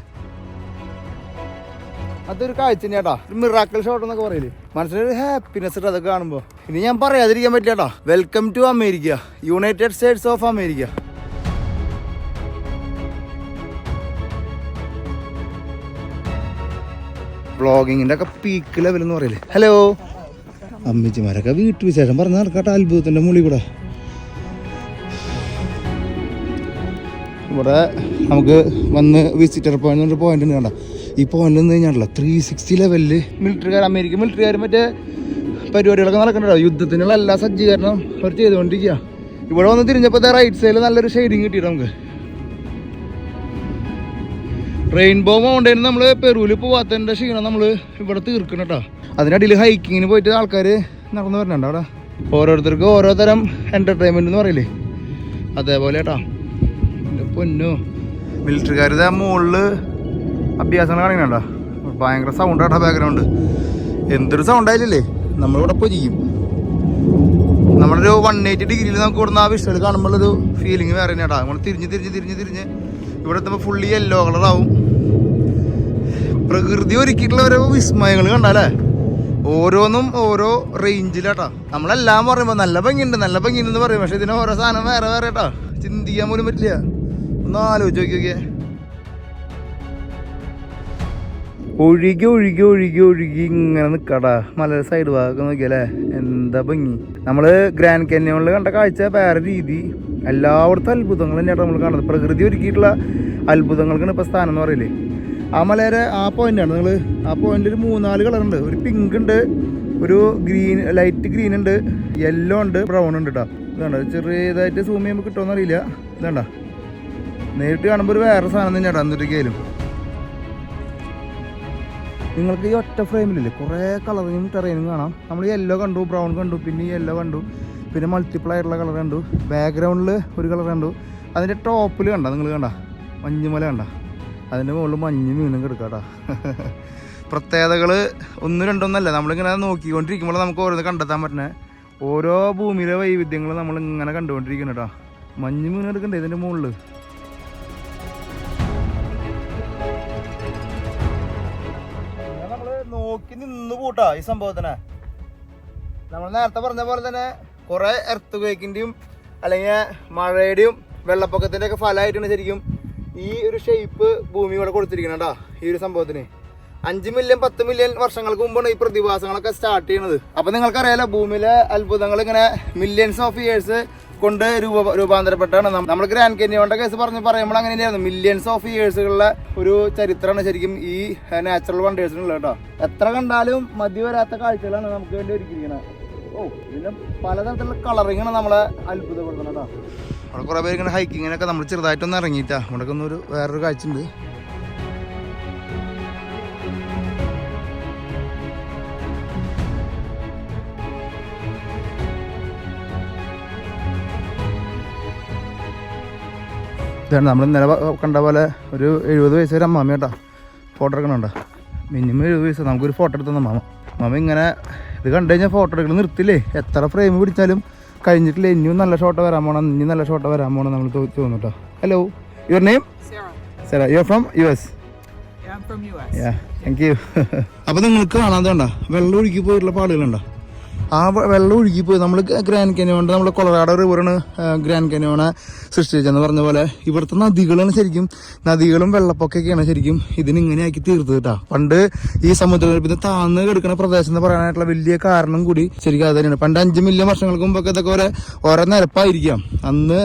അതൊരു കാഴ്ച തന്നെയാട്ടാ. ഒരു മിറാക്കിൾ ഷോട്ട് എന്നൊക്കെ പറയില്ലേ, മനസ്സിലൊരു ഹാപ്പിനെസ് ഇട്ട് അതൊക്കെ കാണുമ്പോൾ. ഇനി ഞാൻ പറയാതിരിക്കാൻ പറ്റില്ലാട്ടാ. Welcome to America, United States of America. വ്ളോഗിങ്ങിന്റെ ഒക്കെ പീക്ക് ലെവൽ എന്ന് പറയില്ലേ. ഹലോ അമ്മച്ചിമാരൊക്കെ വീട്ടുവിശേഷം പറഞ്ഞ് നടക്കാട്ടെ. അത്ഭുതത്തിന്റെ മുകളിൽ കൂടെ ഇവിടെ നമുക്ക് വന്ന് വിസിറ്റർ പോയിന്റ് എന്നൊരു പോയിന്റ് ഉണ്ട്. കണ്ട ഈ പോയിന്റ് നിന്ന് കഴിഞ്ഞാണല്ലോ 360 ലെവലില് അമേരിക്കൻ മിലിറ്ററിക്കാർ മറ്റേ പരിപാടികളൊക്കെ നടക്കണ്ടോ. യുദ്ധത്തിനുള്ള എല്ലാ സജ്ജീകരണം അവർ ചെയ്തുകൊണ്ടിരിക്കുക. ഇവിടെ വന്ന് തിരിഞ്ഞപ്പോൾ റൈറ്റ് സൈഡിൽ നല്ലൊരു ഷെയ്ഡിങ് കിട്ടിയിട്ട് നമുക്ക് റെയിൻബോ മൗണ്ടൈൻ നമ്മൾ പെറുവിൽ പോവാത്തതിൻ്റെ ക്ഷീണം നമ്മൾ ഇവിടെ തീർക്കണം കേട്ടോ. അതിനിടയിൽ ഹൈക്കിങ്ങിന് പോയിട്ട് ആൾക്കാർ നടന്നു വരണുണ്ട് അവിടെ. ഓരോരുത്തർക്കും ഓരോ തരം എൻ്റർടൈൻമെൻറ്റ് എന്ന് പറയില്ലേ, അതേപോലെ കേട്ടോ. എൻ്റെ പൊന്നോ, മിലിറ്ററിക്കാർ ഇതാ മുകളിൽ അഭ്യാസങ്ങൾ കാണിക്കണോ. ഭയങ്കര സൗണ്ട് കേട്ടോ ബാക്ക്ഗ്രൗണ്ട്. എന്തൊരു സൗണ്ട് ആയില്ലേ. നമ്മളിവിടെ പൊരിക്കും. നമ്മളൊരു 180 ഡിഗ്രിയിൽ നമുക്ക് ഇവിടുന്ന് ആ വിഷ്വൽ കാണുമ്പോഴൊരു ഫീലിംഗ് വേറെ തന്നെ കേട്ടോ. നമ്മൾ തിരിഞ്ഞ് ഇവിടെ എത്തുമ്പോൾ ഫുള്ളി യെല്ലോ കളറാവും. പ്രകൃതി ഒരുക്കിയിട്ടുള്ള ഓരോ വിസ്മയങ്ങൾ കണ്ടാലേ ഓരോന്നും ഓരോ റേഞ്ചിലാട്ടാ. നമ്മളെല്ലാം പറയുമ്പോൾ നല്ല ഭംഗിയുണ്ടെന്ന് പറയും. പക്ഷെ ഇതിന് ഓരോ സാധനം വേറെ വേറെ കേട്ടാ. ചിന്തിക്കാൻ പോലും പറ്റില്ല. ഒന്ന് ആലോചിച്ച് നോക്കിയൊക്കെ. ഒഴുകി ഇങ്ങനെ നിൽക്കടാ. മല സൈഡ് ഭാഗമൊക്കെ നോക്കിയല്ലേ, എന്താ ഭംഗി. നമ്മള് ഗ്രാൻഡ് കാന്യോണിൽ കണ്ട കാഴ്ച വേറെ രീതി. എല്ലായിടത്തും അത്ഭുതങ്ങൾ തന്നെയാണ് നമ്മൾ കാണുന്നത്. പ്രകൃതി ഒരുക്കിയിട്ടുള്ള അത്ഭുതങ്ങൾക്കാണ് ഇപ്പോൾ സ്ഥാനം എന്ന് പറയില്ലേ. ആ മലയുടെ ആ പോയിന്റാണ് നിങ്ങൾ. ആ പോയിന്റിൽ ഒരു 3-4 കളറുണ്ട്. ഒരു പിങ്ക് ഉണ്ട്, ഒരു ഗ്രീൻ, ലൈറ്റ് ഗ്രീൻ ഉണ്ട്, യെല്ലോ ഉണ്ട്, ബ്രൗൺ ഉണ്ട് കേട്ടോ. ഇതാണ്ട ചെറിയതായിട്ട് സൂം ചെയ്യുമ്പോൾ കിട്ടുമെന്ന് അറിയില്ല. ഇതാണ്ട നേരിട്ട് കാണുമ്പോൾ ഒരു വേറെ സാധനം തന്നെയാണ് എന്നിട്ടൊക്കെയായാലും. നിങ്ങൾക്ക് ഈ ഒറ്റ ഫ്രെയിമിലില്ലേ കുറേ കളറിനും ടെറൈനും കാണാം. നമ്മൾ യെല്ലോ കണ്ടു, ബ്രൗൺ കണ്ടു, പിന്നെ യെല്ലോ കണ്ടു, പിന്നെ മൾട്ടിപ്പിൾ ആയിട്ടുള്ള കളർ കണ്ടു, ബാക്ക്ഗ്രൗണ്ടിൽ ഒരു കളർ കണ്ടു. അതിൻ്റെ ടോപ്പിൽ കണ്ട നിങ്ങൾ കണ്ട മഞ്ഞുമല കണ്ട, അതിൻ്റെ മുകളിൽ മഞ്ഞ് മീനും കിടക്കാട്ടാ. പ്രത്യേകതകൾ 1-2 നമ്മളിങ്ങനെ നോക്കിക്കൊണ്ടിരിക്കുമ്പോൾ നമുക്ക് ഓരോന്ന് കണ്ടെത്താൻ പറ്റണേ. ഓരോ ഭൂമിയിലെ വൈവിധ്യങ്ങൾ നമ്മൾ ഇങ്ങനെ കണ്ടുകൊണ്ടിരിക്കണം കേട്ടോ. മഞ്ഞ് മീൻ എടുക്കണ്ടേ ഇതിൻ്റെ മുകളിൽ. നമ്മൾ നോക്കി നിന്ന് കൂട്ടാ ഈ സംഭവത്തിനെ. നമ്മൾ നേരത്തെ പറഞ്ഞ പോലെ തന്നെ കുറെ എർത്ത് ക്വേക്കിന്റെയും അല്ലെങ്കിൽ മഴയുടെയും വെള്ളപ്പൊക്കത്തിന്റെ ഒക്കെ ഫലമായിട്ടാണ് ശരിക്കും ഈ ഒരു ഷേപ്പ് ഭൂമി ഇവിടെ കൊടുത്തിരിക്കണം കേട്ടോ. ഈ ഒരു സംഭവത്തിന് 5 മില്യൺ 10 മില്യൺ വർഷങ്ങൾക്ക് മുമ്പാണ് ഈ പ്രതിഭാസങ്ങളൊക്കെ സ്റ്റാർട്ട് ചെയ്യണത്. അപ്പൊ നിങ്ങൾക്കറിയാലോ ഭൂമിയിലെ അത്ഭുതങ്ങൾ ഇങ്ങനെ മില്യൺസ് ഓഫ് ഇയേഴ്സ് കൊണ്ട് രൂപാന്തരപ്പെട്ടാണ്. നമ്മൾ ഗ്രാൻഡ് കാന്യോണിന്റെ കേസ് പറയുമ്പോൾ അങ്ങനെ തന്നെയായിരുന്നു. മില്യൺസ് ഓഫ് ഇയേഴ്സുകളുടെ ഒരു ചരിത്രമാണ് ശരിക്കും ഈ നാച്ചുറൽ വണ്ടേഴ്സിനുള്ളത് കേട്ടോ. എത്ര കണ്ടാലും മതി വരാത്ത കാഴ്ചകളാണ് നമുക്ക് വേണ്ടി ഒരുക്കിയിരിക്കുന്നത്. ഇതിന്റെ പലതരത്തിലുള്ള കളറിങ്ങാണ് നമ്മളെ അത്ഭുതപ്പെടുത്തുന്നത് കേട്ടോ. അവിടെ കുറെ പേര് ഇങ്ങനെ ഹൈക്കിങ്ങിനൊക്കെ നമ്മൾ ചെറുതായിട്ടൊന്ന് ഇറങ്ങിയിട്ടാ. ഇവിടെ ഒന്നൊരു വേറൊരു കാഴ്ച ഉണ്ട്. ഇതാണ് നമ്മൾ ഇന്നലെ കണ്ട പോലെ ഒരു 70 വയസ്സ് ഒരു അമ്മാമ കേട്ടോ. ഫോട്ടോ എടുക്കണുണ്ടോ? മിനിമം 70 വയസ്സ്. നമുക്കൊരു ഫോട്ടോ എടുത്തു മാമ ഇങ്ങനെ ഇത് കണ്ടു കഴിഞ്ഞാൽ ഫോട്ടോ എടുക്കണം നിർത്തില്ലേ. എത്ര ഫ്രെയിം പിടിച്ചാലും കഴിഞ്ഞിട്ടില്ല. ഇനിയും നല്ല ഷോട്ട് വരാൻ പോകണം, ഇനി നല്ല ഷോട്ട് വരാൻ പോകണം നമ്മൾ തോന്നുന്നു കേട്ടോ. Hello, your name? Sarah. You're from US? Yeah, I'm from US. Yeah, thank you. അപ്പോൾ നിങ്ങൾക്ക് കാണാതെ കണ്ട വെള്ളം ഒഴുകി പോയിട്ടുള്ള പാടുകളുണ്ടോ? ആ വെള്ളം ഒഴുകിപ്പോയി. നമ്മൾ ഗ്രാൻഡ് കാന്യോൺ, നമ്മൾ കൊളറാഡോ റിവറാണ് ഗ്രാൻഡ് കാന്യോണെ സൃഷ്ടിച്ചെന്ന് പറഞ്ഞ പോലെ ഇവിടുത്തെ നദികളാണ് ശരിക്കും, നദികളും വെള്ളപ്പൊക്കൊക്കെയാണ് ശരിക്കും ഇതിനിങ്ങനെയാക്കി തീർത്തത് കേട്ടോ. പണ്ട് ഈ സമുദ്രനിരപ്പിൽ താഴ്ന്ന് കിടക്കുന്ന പ്രദേശം എന്ന് പറയാനായിട്ടുള്ള വലിയ കാരണം കൂടി ശരിക്കും അത് തന്നെയാണ്. പണ്ട് 5 മില്യൺ വർഷങ്ങൾക്ക് മുമ്പൊക്കെ ഇതൊക്കെ ഓരോ നിരപ്പായിരിക്കാം. അന്ന്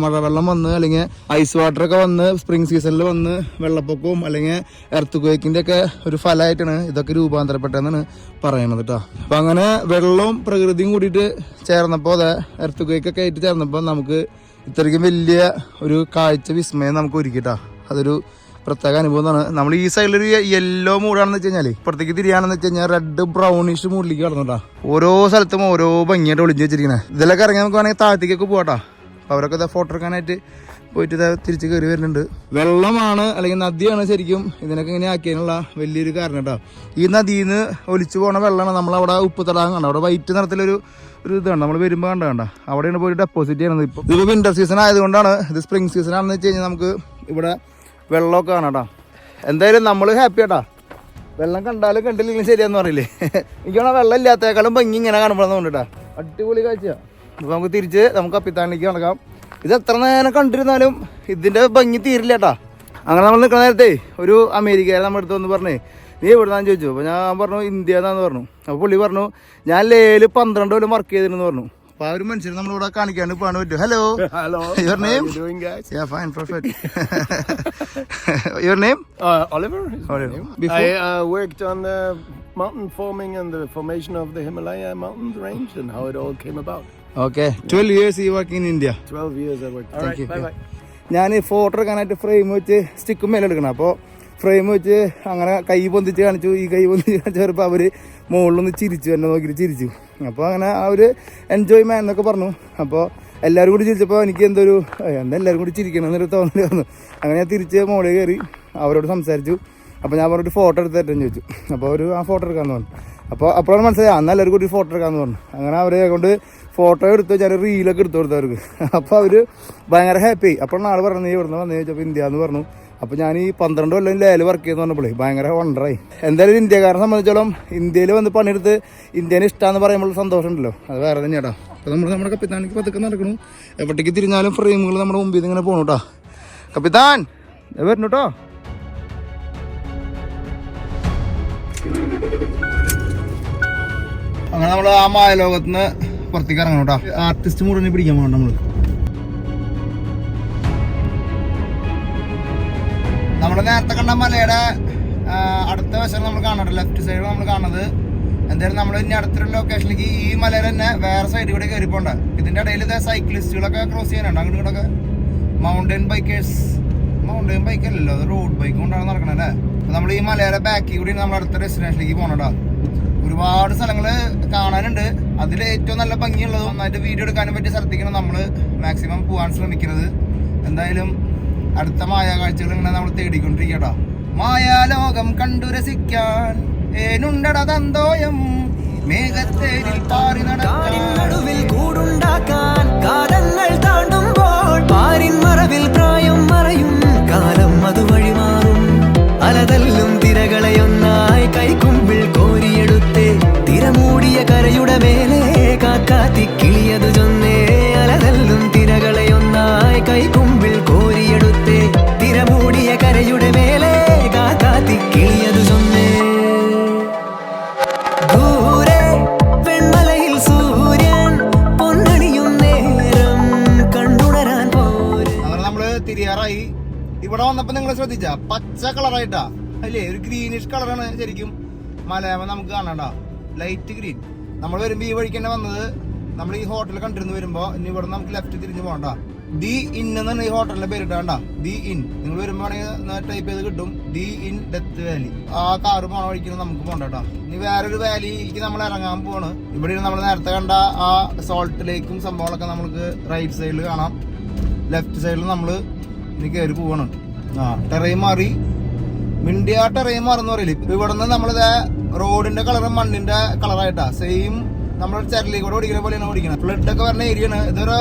മഴവെള്ളം വന്ന് അല്ലെങ്കിൽ ഐസ് വാട്ടറൊക്കെ വന്ന് സ്പ്രിംഗ് സീസണിൽ വന്ന് വെള്ളപ്പൊക്കവും അല്ലെങ്കിൽ എർത്ത് ക്വേക്കിന്റെ ഒക്കെ ഒരു ഫലമായിട്ടാണ് ഇതൊക്കെ രൂപാന്തരപ്പെട്ടതെന്നാണ് പറയണത് കേട്ടോ. അപ്പൊ അങ്ങനെ വെള്ളവും പ്രകൃതിയും കൂടിയിട്ട് ചേർന്നപ്പോൾ അതെ എർത്ത് ക്വേക്കൊക്കെ ആയിട്ട് ചേർന്നപ്പോൾ നമുക്ക് ഇത്രയ്ക്കും വലിയ ഒരു കാഴ്ച വിസ്മയം നമുക്ക് ഒരുക്കിട്ടാ. അതൊരു പ്രത്യേക അനുഭവമാണ്. നമ്മൾ ഈ സൈഡിലൊരു യെല്ലോ മൂടാണെന്ന് വെച്ച് കഴിഞ്ഞാൽ ഇപ്പുറത്തേക്ക് തിരിയാണെന്ന് വെച്ച് കഴിഞ്ഞാൽ റെഡ് ബ്രൗണിഷ് മൂഡിലേക്ക് കടന്നുട്ടാ. ഓരോ സ്ഥലത്തും ഓരോ ഭംഗിയായിട്ട് ഒളിഞ്ഞു വെച്ചിരിക്കണേ. ഇതിലൊക്കെ ഇറങ്ങി നമുക്ക് വേണമെങ്കിൽ താഴത്തേക്കൊക്കെ പോകാട്ടാ. അവരൊക്കെ ഫോട്ടോ എടുക്കാനായിട്ട് പോയിട്ട് തിരിച്ച് കയറി വരുന്നുണ്ട്. വെള്ളമാണ് അല്ലെങ്കിൽ നദിയാണ് ശരിക്കും ഇതിനൊക്കെ ഇങ്ങനെ ആക്കിയതിനുള്ള വലിയൊരു കാരണം കേട്ടോ. ഈ നദിയിൽ നിന്ന് ഒലിച്ചു പോകുന്ന വെള്ളമാണ് നമ്മളവിടെ ഉപ്പ് തടാകം കണ്ട അവിടെ വൈറ്റ് നിറത്തിലൊരു ഇതാണ് നമ്മൾ വരുമ്പോൾ കണ്ട അവിടെയാണ് പോയി ഡെപ്പോസിറ്റ് ചെയ്യണത്. ഇതിപ്പോൾ വിന്റർ സീസൺ ആയതുകൊണ്ടാണ്. ഇത് സ്പ്രിംഗ് സീസൺ ആണെന്ന് വെച്ച് കഴിഞ്ഞാൽ നമുക്ക് ഇവിടെ വെള്ളമൊക്കെ കാണാം കേട്ടോ. എന്തായാലും നമ്മൾ ഹാപ്പി കേട്ടാ. വെള്ളം കണ്ടാലും കണ്ടില്ലെങ്കിലും ശരിയാന്ന് പറയില്ലേ. എനിക്കാണ് വെള്ളം ഇല്ലാത്തേക്കാളും ഭംഗി ഇങ്ങനെ കാണുമ്പോഴെന്ന് തോന്നിട്ടാ. അടിപൊളി കാഴ്ചയാണ്. അപ്പോൾ നമുക്ക് തിരിച്ച് നമുക്ക് അപ്പിത്താനിലേക്ക് നടക്കാം. ഇത് എത്ര നേരം കണ്ടിരുന്നാലും ഇതിൻ്റെ ഭംഗി തീരില്ല കേട്ടാ. അങ്ങനെ നമ്മൾ നിൽക്കുന്ന നേരത്തെ ഒരു അമേരിക്കയിൽ നമ്മുടെ അടുത്ത് വന്ന് പറഞ്ഞേ നീ എവിടുന്നാന്ന് ചോദിച്ചു. അപ്പോൾ ഞാൻ പറഞ്ഞു ഇന്ത്യ എന്നാന്ന് പറഞ്ഞു. അപ്പോൾ പുള്ളി പറഞ്ഞു ഞാൻ ലേയിൽ 12 കൊല്ലം വർക്ക് ചെയ്തിരുന്നു പറഞ്ഞു. അപ്പോൾ ആ ഒരു മനുഷ്യർ നമ്മളിവിടെ കാണിക്കാണ്ട് പോകാൻ പറ്റും. Hello, your name? Yeah, fine, perfect. Your name? Oliver. Before? I worked on the mountain forming and the formation of the Himalaya mountain range and how it all came about. Okay, 12 years you work in India. 12 years I worked. Thank you. Bye. ഞാൻ photo എടുക്കാനായിട്ട് frame വെച്ച് സ്റ്റിക്കും മേലെ എടുക്കണം. അപ്പോൾ frame വെച്ച് അങ്ങനെ കൈ പൊന്തിച്ച് കാണിച്ചു. ഈ കൈ പൊന്തിച്ച് കാണിച്ചപ്പോൾ അവർ മുകളിലൊന്ന് ചിരിച്ചു, എന്നെ നോക്കിയിട്ട് ചിരിച്ചു. അപ്പോൾ അങ്ങനെ ആ ഒരു എൻജോയ്മെന്റ് എന്നൊക്കെ പറഞ്ഞു. അപ്പോൾ എല്ലാവരും കൂടി ചിരിച്ചപ്പോൾ എനിക്ക് എന്താ എല്ലാവരും കൂടി ചിരിക്കണം എന്നൊരു തോന്നൽ വന്നു. അങ്ങനെ ഞാൻ തിരിച്ച് മുകളിൽ കയറി അവരോട് സംസാരിച്ചു. അപ്പോൾ ഞാൻ പറഞ്ഞിട്ട് ഫോട്ടോ എടുത്ത് തരാൻ ചോദിച്ചു. അപ്പോൾ അവർ ആ ഫോട്ടോ എടുക്കാമെന്ന് പറഞ്ഞു. അപ്പോൾ അപ്പോഴാണ് മനസ്സിലായി അന്ന് എല്ലാവരും കൂടി ഫോട്ടോ എടുക്കാമെന്ന് പറഞ്ഞു. അങ്ങനെ അവരെ കൊണ്ട് ഫോട്ടോ എടുത്ത് ഞാൻ റീലൊക്കെ എടുത്തു കൊടുത്തു അവർക്ക്. അപ്പോൾ അവർ ഭയങ്കര ഹാപ്പി. അപ്പോൾ ആൾ പറഞ്ഞു നീ ഇവിടുന്ന് വന്നു ചോദിച്ചപ്പോൾ ഇന്ത്യ എന്ന് പറഞ്ഞു. അപ്പോൾ ഞാൻ ഈ 12 കൊല്ലം ലേയിൽ വർക്ക് ചെയ്യുന്ന പറഞ്ഞപ്പോഴേ ഭയങ്കര വണ്ടറായി. എന്തായാലും ഇന്ത്യക്കാരനെ സംബന്ധിച്ചോളം ഇന്ത്യയിൽ വന്ന് പണിയെടുത്ത് ഇന്ത്യനെ ഇഷ്ടമാണെന്ന് പറയുമ്പോൾ സന്തോഷമുണ്ടല്ലോ, അത് വേറെ തന്നെയാടാ. അപ്പോൾ നമ്മുടെ കപ്പിത്താനിക്ക് പതുക്കെ നടക്കണു. എവിടേക്ക് തിരിഞ്ഞാലും ഫ്രെയിമുകൾ നമ്മുടെ മുമ്പിൽ നിന്ന് ഇങ്ങനെ പോകണു കേട്ടോ. കപ്പിത്താൻ വരുന്നു കേട്ടോ. അങ്ങനെ നമ്മൾ ആ മായലോകത്ത് പുറത്തേക്ക് ഇറങ്ങണം കേട്ടോ. ആർട്ടിസ്റ്റ് മുഴുവൻ പിടിക്കാൻ പോകണം നമ്മൾ. നമ്മൾ നേരത്തെ കണ്ട മലയുടെ അടുത്ത വശം നമ്മൾ കാണുന്നുണ്ട്, ലെഫ്റ്റ് സൈഡ് നമ്മൾ കാണുന്നത്. എന്തായാലും നമ്മൾ ഇനി അടുത്തൊരു ലൊക്കേഷനിലേക്ക് ഈ മലയിൽ തന്നെ വേറെ സൈഡിൽ കൂടെ കയറിപ്പോണ്ട്. ഇതിൻ്റെ ഇടയിൽ ഇത് സൈക്ലിസ്റ്റുകളൊക്കെ ക്രോസ് ചെയ്യാനുണ്ട് അങ്ങോട്ട് ഇങ്ങോട്ടൊക്കെ. മൗണ്ടൻ ബൈക്കല്ലല്ലോ, അത് റോഡ് ബൈക്ക് കൊണ്ടാണ് നടക്കണല്ലേ. അപ്പോൾ നമ്മൾ ഈ മലയുടെ ബാക്കിൽ കൂടി നമ്മൾ അടുത്ത ഡെസ്റ്റിനേഷനിലേക്ക് പോകണടാ. ഒരുപാട് സ്ഥലങ്ങൾ കാണാനുണ്ട്. അതിൽ ഏറ്റവും നല്ല ഭംഗിയുള്ളത് നന്നായിട്ട് വീഡിയോ എടുക്കാനും പറ്റിയ സ്ഥലത്തേക്കാണ് നമ്മൾ മാക്സിമം പോകാൻ ശ്രമിക്കുന്നത്. എന്തായാലും അടുത്ത മായ കാഴ്ചകൾ ഇങ്ങനെ നമ്മൾ തേടിക്കൊണ്ടിരിക്കട്ടോ. മായാലോകം കണ്ടു രസിക്കാൻ ഏനുണ്ടട തന്തോയം മേഘത്തേരിൽ പാറി നടക്കാൻ കൂടുണ്ടാക്കാൻ കാലങ്ങൾ താണ്ടുമ്പോൾ പാരിൻ മറവിൽ പ്രായം മറയും കാലം അതുവഴി മാറും. അലതല്ലും തിരകളെയൊന്നായി കൈക്കുമ്പിൾ കോരിയെടുത്തേ തിരമൂടിയ കരയുടെ മേലെ കാക്കാത്തി കിളിയതു ചൊന്നേ. അലതല്ലും തിരകളെയൊന്നായി കൈക്കുമ്പിൾ കോരിയെടുത്തേ തിരമൂടിയ കരയുടെ മേലെ കാക്കാത്തി കിളിയതു ചൊന്നേ. ദൂരെ വെൺമലയിൽ സൂര്യൻ പൊന്നണിയും നേരം കണ്ടുണരാൻ പോരെ. അങ്ങനെ നമ്മള് തിരിയാറായി. ഇവിടെ വന്നപ്പോ നിങ്ങൾ ശ്രദ്ധിച്ച പച്ച കളറായിട്ടാ അല്ലേ, ഒരു ഗ്രീനിഷ് കളറാണ് ശരിക്കും മലയാളം നമുക്ക് കാണാണ്ട, ലൈറ്റ് ഗ്രീൻ. നമ്മൾ വരുമ്പോ ഈ വഴിക്ക് തന്നെ വന്നത്. നമ്മൾ ഈ ഹോട്ടൽ കണ്ടിരുന്നു വരുമ്പോ ഇനി ഇവിടെ നമുക്ക് ലെഫ്റ്റ് തിരിഞ്ഞു പോകണ്ട. ദി ഇൻ എന്നാണ് ഈ ഹോട്ടലിന്റെ പേര് ഇട്ടാണ്ട, ദി ഇൻ. നിങ്ങൾ വരുമ്പോ ടൈപ്പ് ചെയ്ത് കിട്ടും, ദി ഇൻ ഡെത്ത് വാലി. ആ കാറ് പോണ വഴിക്ക് നമുക്ക് പോകണ്ടോ. ഇനി വേറൊരു വാലിയിലേക്ക് നമ്മൾ ഇറങ്ങാൻ പോവാണ്. ഇവിടെ നമ്മൾ നേരത്തെ കണ്ട ആ സോൾട്ട് ലേക്കും സംഭവങ്ങളൊക്കെ നമുക്ക് റൈറ്റ് സൈഡിൽ കാണാം. ലെഫ്റ്റ് സൈഡിൽ നമ്മൾ ഇനി കയറി പോവാണ്. ടെറയും മാറി, മിണ്ടിയ ടെറയും മാറെന്ന് പറയില്ല. ഇപ്പൊ ഇവിടെ നിന്ന് നമ്മളിത് റോഡിന്റെ കളറും മണ്ണിന്റെ കളറായിട്ടാ സെയിം. നമ്മൾ ചെരലി കൂടെ ഓടിക്കുന്ന പോലെയാണ് ഓടിക്കുന്നത്. ഫ്ലഡ് ഒക്കെ വരുന്ന ഏരിയയാണ്. ഇതൊരു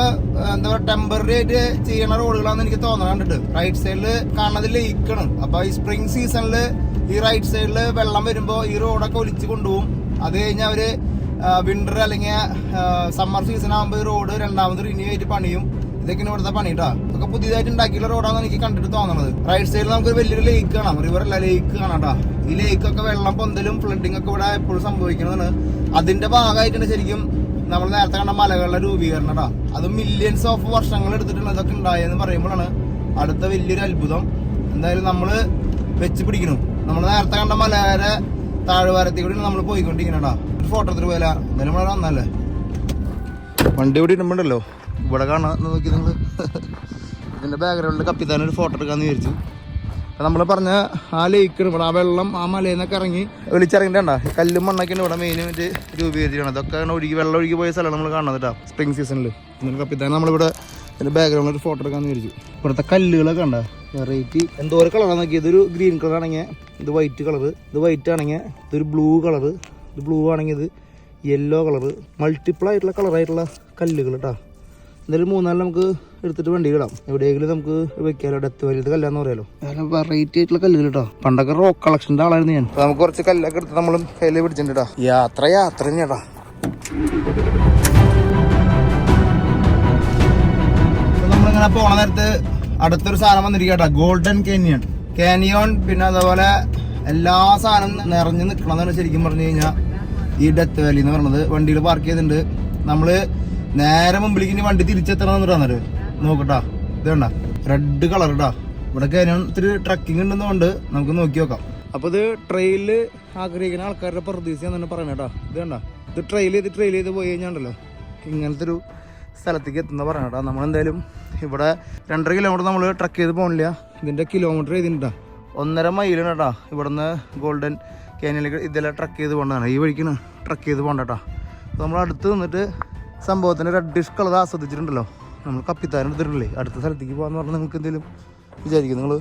എന്താ പറയുക ടെമ്പററി ആയിട്ട് ചെയ്യുന്ന റോഡുകളാണെന്ന് എനിക്ക് തോന്നുന്നത് കണ്ടിട്ട്. റൈറ്റ് സൈഡിൽ കാണുന്നത് ലേക്കാണ്. അപ്പൊ ഈ സ്പ്രിംഗ് സീസണിൽ ഈ റൈറ്റ് സൈഡിൽ വെള്ളം വരുമ്പോൾ ഈ റോഡൊക്കെ ഒലിച്ച് കൊണ്ടുപോകും. അത് കഴിഞ്ഞാൽ അവര് വിന്റർ അല്ലെങ്കിൽ സമ്മർ സീസൺ ആകുമ്പോൾ ഈ റോഡ് രണ്ടാമത് റിന്യൂ ആയിട്ട് പണിയും. ഇതൊക്കെയാണ് ഇവിടുത്തെ പണിട്ടാ. ഒക്കെ പുതിയതായിട്ട് ഉണ്ടാക്കിയുള്ള റോഡാണെന്ന് എനിക്ക് കണ്ടിട്ട് തോന്നുന്നത്. റൈറ്റ് സൈഡിൽ നമുക്ക് വലിയൊരു ലേക്ക് കാണാം, റിവർ അല്ല ലേക്ക് കാണാട്ടാ. ഈ ലേക്കൊക്കെ വെള്ളം പൊന്തലും ഫ്ലഡിങ് ഒക്കെ ഇവിടെ എപ്പോഴും സംഭവിക്കുന്നതാണ്. അതിന്റെ ഭാഗമായിട്ടാണ് ശരിക്കും നമ്മൾ നേരത്തെ കണ്ട മലകളുടെ രൂപീകരണടാ. അത് മില്യൺസ് ഓഫ് വർഷങ്ങൾ എടുത്തിട്ടാണ് ഇതൊക്കെ ഉണ്ടായെന്ന് പറയുമ്പോഴാണ് അടുത്ത വലിയൊരു അത്ഭുതം. എന്തായാലും നമ്മള് വെച്ച് പിടിക്കണം. നമ്മൾ നേരത്തെ കണ്ട മലയുടെ താഴ്വാരത്തിൽ കൂടി നമ്മൾ പോയിക്കൊണ്ടിരിക്കണടാ. ഒരു ഫോട്ടോ എടുത്തിട്ട് പോയാല. എന്തായാലും നമ്മളെ വന്നല്ലേ. വണ്ടി ഇവിടെ ഇടുമ്പോണ്ടല്ലോ ഇവിടെ കാണാൻ നോക്കി നിങ്ങൾ. ഇതിന്റെ ബാക്ക്ഗ്രൗണ്ടിൽ കപ്പിത്താൻ ഒരു ഫോട്ടോ എടുക്കാന്ന് വിചാരിച്ചു. നമ്മൾ പറഞ്ഞ ആ ലേക്കാണ് ഇവിടെ. ആ വെള്ളം ആ മലയിൽ നിന്നൊക്കെ ഇറങ്ങി ഒലിച്ചിറങ്ങിട്ടണ്ട കല്ലും മണ്ണൊക്കെയാണ് ഇവിടെ മെയിനായിട്ട് രൂപീകരിച്ചിരിക്കണം. അതൊക്കെ വെള്ളം ഒഴുകി പോയ സ്ഥലമാണ് നമ്മൾ കാണുന്നത് കേട്ടോ സ്പ്രിംഗ് സീസണിൽ. എന്നിട്ട് കപ്പിത്താൻ നമ്മളിവിടെ ഇതിന്റെ ബാക്ക്ഗ്രൗണ്ടിൽ ഒരു ഫോട്ടോ എടുക്കാന്ന് വിചാരിച്ചു. ഇവിടുത്തെ കല്ലുകളൊക്കെ കണ്ട വെറൈറ്റി എന്തോരം കളറാണ് നോക്കി. ഇതൊരു ഗ്രീൻ കളർ ആണെങ്കിൽ ഇത് വൈറ്റ് കളറ്, ഇത് വൈറ്റ് ആണെങ്കിൽ ഇതൊരു ബ്ലൂ കളറ്, ഇത് ബ്ലൂ ആണെങ്കിൽ ഇത് യെല്ലോ കളറ്. മൾട്ടിപ്പിൾ ആയിട്ടുള്ള കളറായിട്ടുള്ള കല്ലുകൾ കേട്ടോ. എന്തായാലും 4 നമുക്ക് എടുത്തിട്ട് വണ്ടി ഇടാം. എവിടെയെങ്കിലും നമുക്ക് വെക്കാലോ. ഡെത്ത് വാലിയുടെ കല്ലാന്ന് പറയാലോ. നല്ല വെറൈറ്റി ആയിട്ടുള്ള കല്ലുകൾ കേട്ടോ. പണ്ടൊക്കെ റോക്ക് കളക്ഷൻ്റെ ആളായിരുന്നു ഞാൻ. നമുക്ക് കുറച്ച് കല്ലൊക്കെ എടുത്ത് നമ്മളും കയ്യിൽ പിടിച്ചിട്ടാ. യാത്ര തന്നെയാടാ. നമ്മളിങ്ങനെ പോണ നേരത്ത് അടുത്തൊരു സാധനം വന്നിരിക്കട്ടാ, ഗോൾഡൻ കാനിയോൺ. പിന്നെ അതേപോലെ എല്ലാ സാധനം നിറഞ്ഞു നിൽക്കണമെന്നാണ് ശരിക്കും പറഞ്ഞു കഴിഞ്ഞാൽ ഈ ഡെത്ത് വാലി എന്ന് പറഞ്ഞത്. വണ്ടിയിൽ പാർക്ക് ചെയ്തിട്ടുണ്ട്. നമ്മള് നേരെ മുമ്പിലേക്ക് ഇനി വണ്ടി തിരിച്ചെത്തണമെന്നിട്ട് നോക്കട്ടാ. ഇത് വേണ്ട റെഡ് കളർ ഇടാ. ഇവിടെ കാനിയോൺ ഇത്തിരി ട്രക്കിംഗ് ഉണ്ടെന്നുകൊണ്ട് നമുക്ക് നോക്കി നോക്കാം. അപ്പൊ ഇത് ട്രെയിലിൽ ആഗ്രഹിക്കുന്ന ആൾക്കാരുടെ പ്രതീക്ഷ തന്നെ പറയണേട്ടാ. ഇത് വേണ്ട ഇത് ട്രെയിൽ ചെയ്ത് പോയി കഴിഞ്ഞാണ്ടല്ലോ ഇങ്ങനത്തെ ഒരു സ്ഥലത്തേക്ക് എത്തുന്ന പറയണേട്ടാ. നമ്മളെന്തായാലും ഇവിടെ 2.5 കിലോമീറ്റർ നമ്മൾ ട്രക്ക് ചെയ്ത് പോകണില്ല. ഇതിൻ്റെ കിലോമീറ്റർ ചെയ്തിട്ടാ 1.5 മൈലാണ് കേട്ടോ. ഇവിടുന്ന് ഗോൾഡൻ കാനിയനിലേക്ക് ഇതെല്ലാം ട്രക്ക് ചെയ്ത് പോകേണ്ടതാണ്. ഈ വഴിക്കാണ് ട്രക്ക് ചെയ്ത് പോകണ്ടേട്ടാ. അപ്പോൾ നമ്മൾ അടുത്ത് നിന്നിട്ട് സംഭവത്തിൻ്റെ റെഡിഷ് കളർ ആസ്വദിച്ചിട്ടുണ്ടല്ലോ. നമ്മൾ കപ്പിത്താൻ എടുത്തിട്ടില്ലേ അടുത്ത സ്ഥലത്തേക്ക് പോകാന്ന് പറഞ്ഞാൽ നിങ്ങൾക്ക് എന്തെങ്കിലും വിചാരിക്കും. നിങ്ങൾ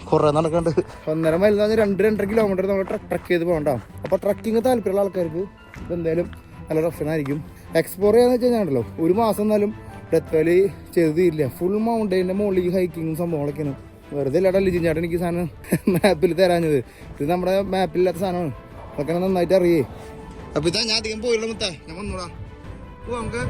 കുറേ നടക്കാണ്ട് 1.5 മൈൽ എന്ന് പറഞ്ഞാൽ 2-2.5 കിലോമീറ്റർ നമ്മൾ ട്രക്ക് ചെയ്ത് പോകണ്ടാവും. അപ്പോൾ ട്രക്കിങ് താല്പര്യമുള്ള ആൾക്കാർക്ക് ഇതെന്തായാലും നല്ലൊരു ഓപ്ഷൻ ആയിരിക്കും. എക്സ്പ്ലോർ ചെയ്യാന്ന് വെച്ച് കഴിഞ്ഞാണല്ലോ 1 മാസം എന്നാലും ഡെത്ത് വാലി ചെയ്ത് തീരില്ല. ഫുൾ മൗണ്ടൈൻ്റെ മുകളിലേക്ക് ഹൈക്കിങ്ങും സംഭവങ്ങളൊക്കെയാണ് വെറുതെ ഇല്ലാട്ടോ ലിജിൻ ചേട്ടൻ എനിക്ക് സാധനം മാപ്പിൽ തരാഞ്ഞത്. ഇത് നമ്മുടെ മാപ്പിലില്ലാത്ത സാധനമാണ്. അതൊക്കെ നന്നായിട്ട് അറിയേ. അപ്പൊ ഇതാ ഞാൻ അധികം പോയില്ല മുത്തേ, ഞാൻ വന്നൂടാ. നമുക്ക്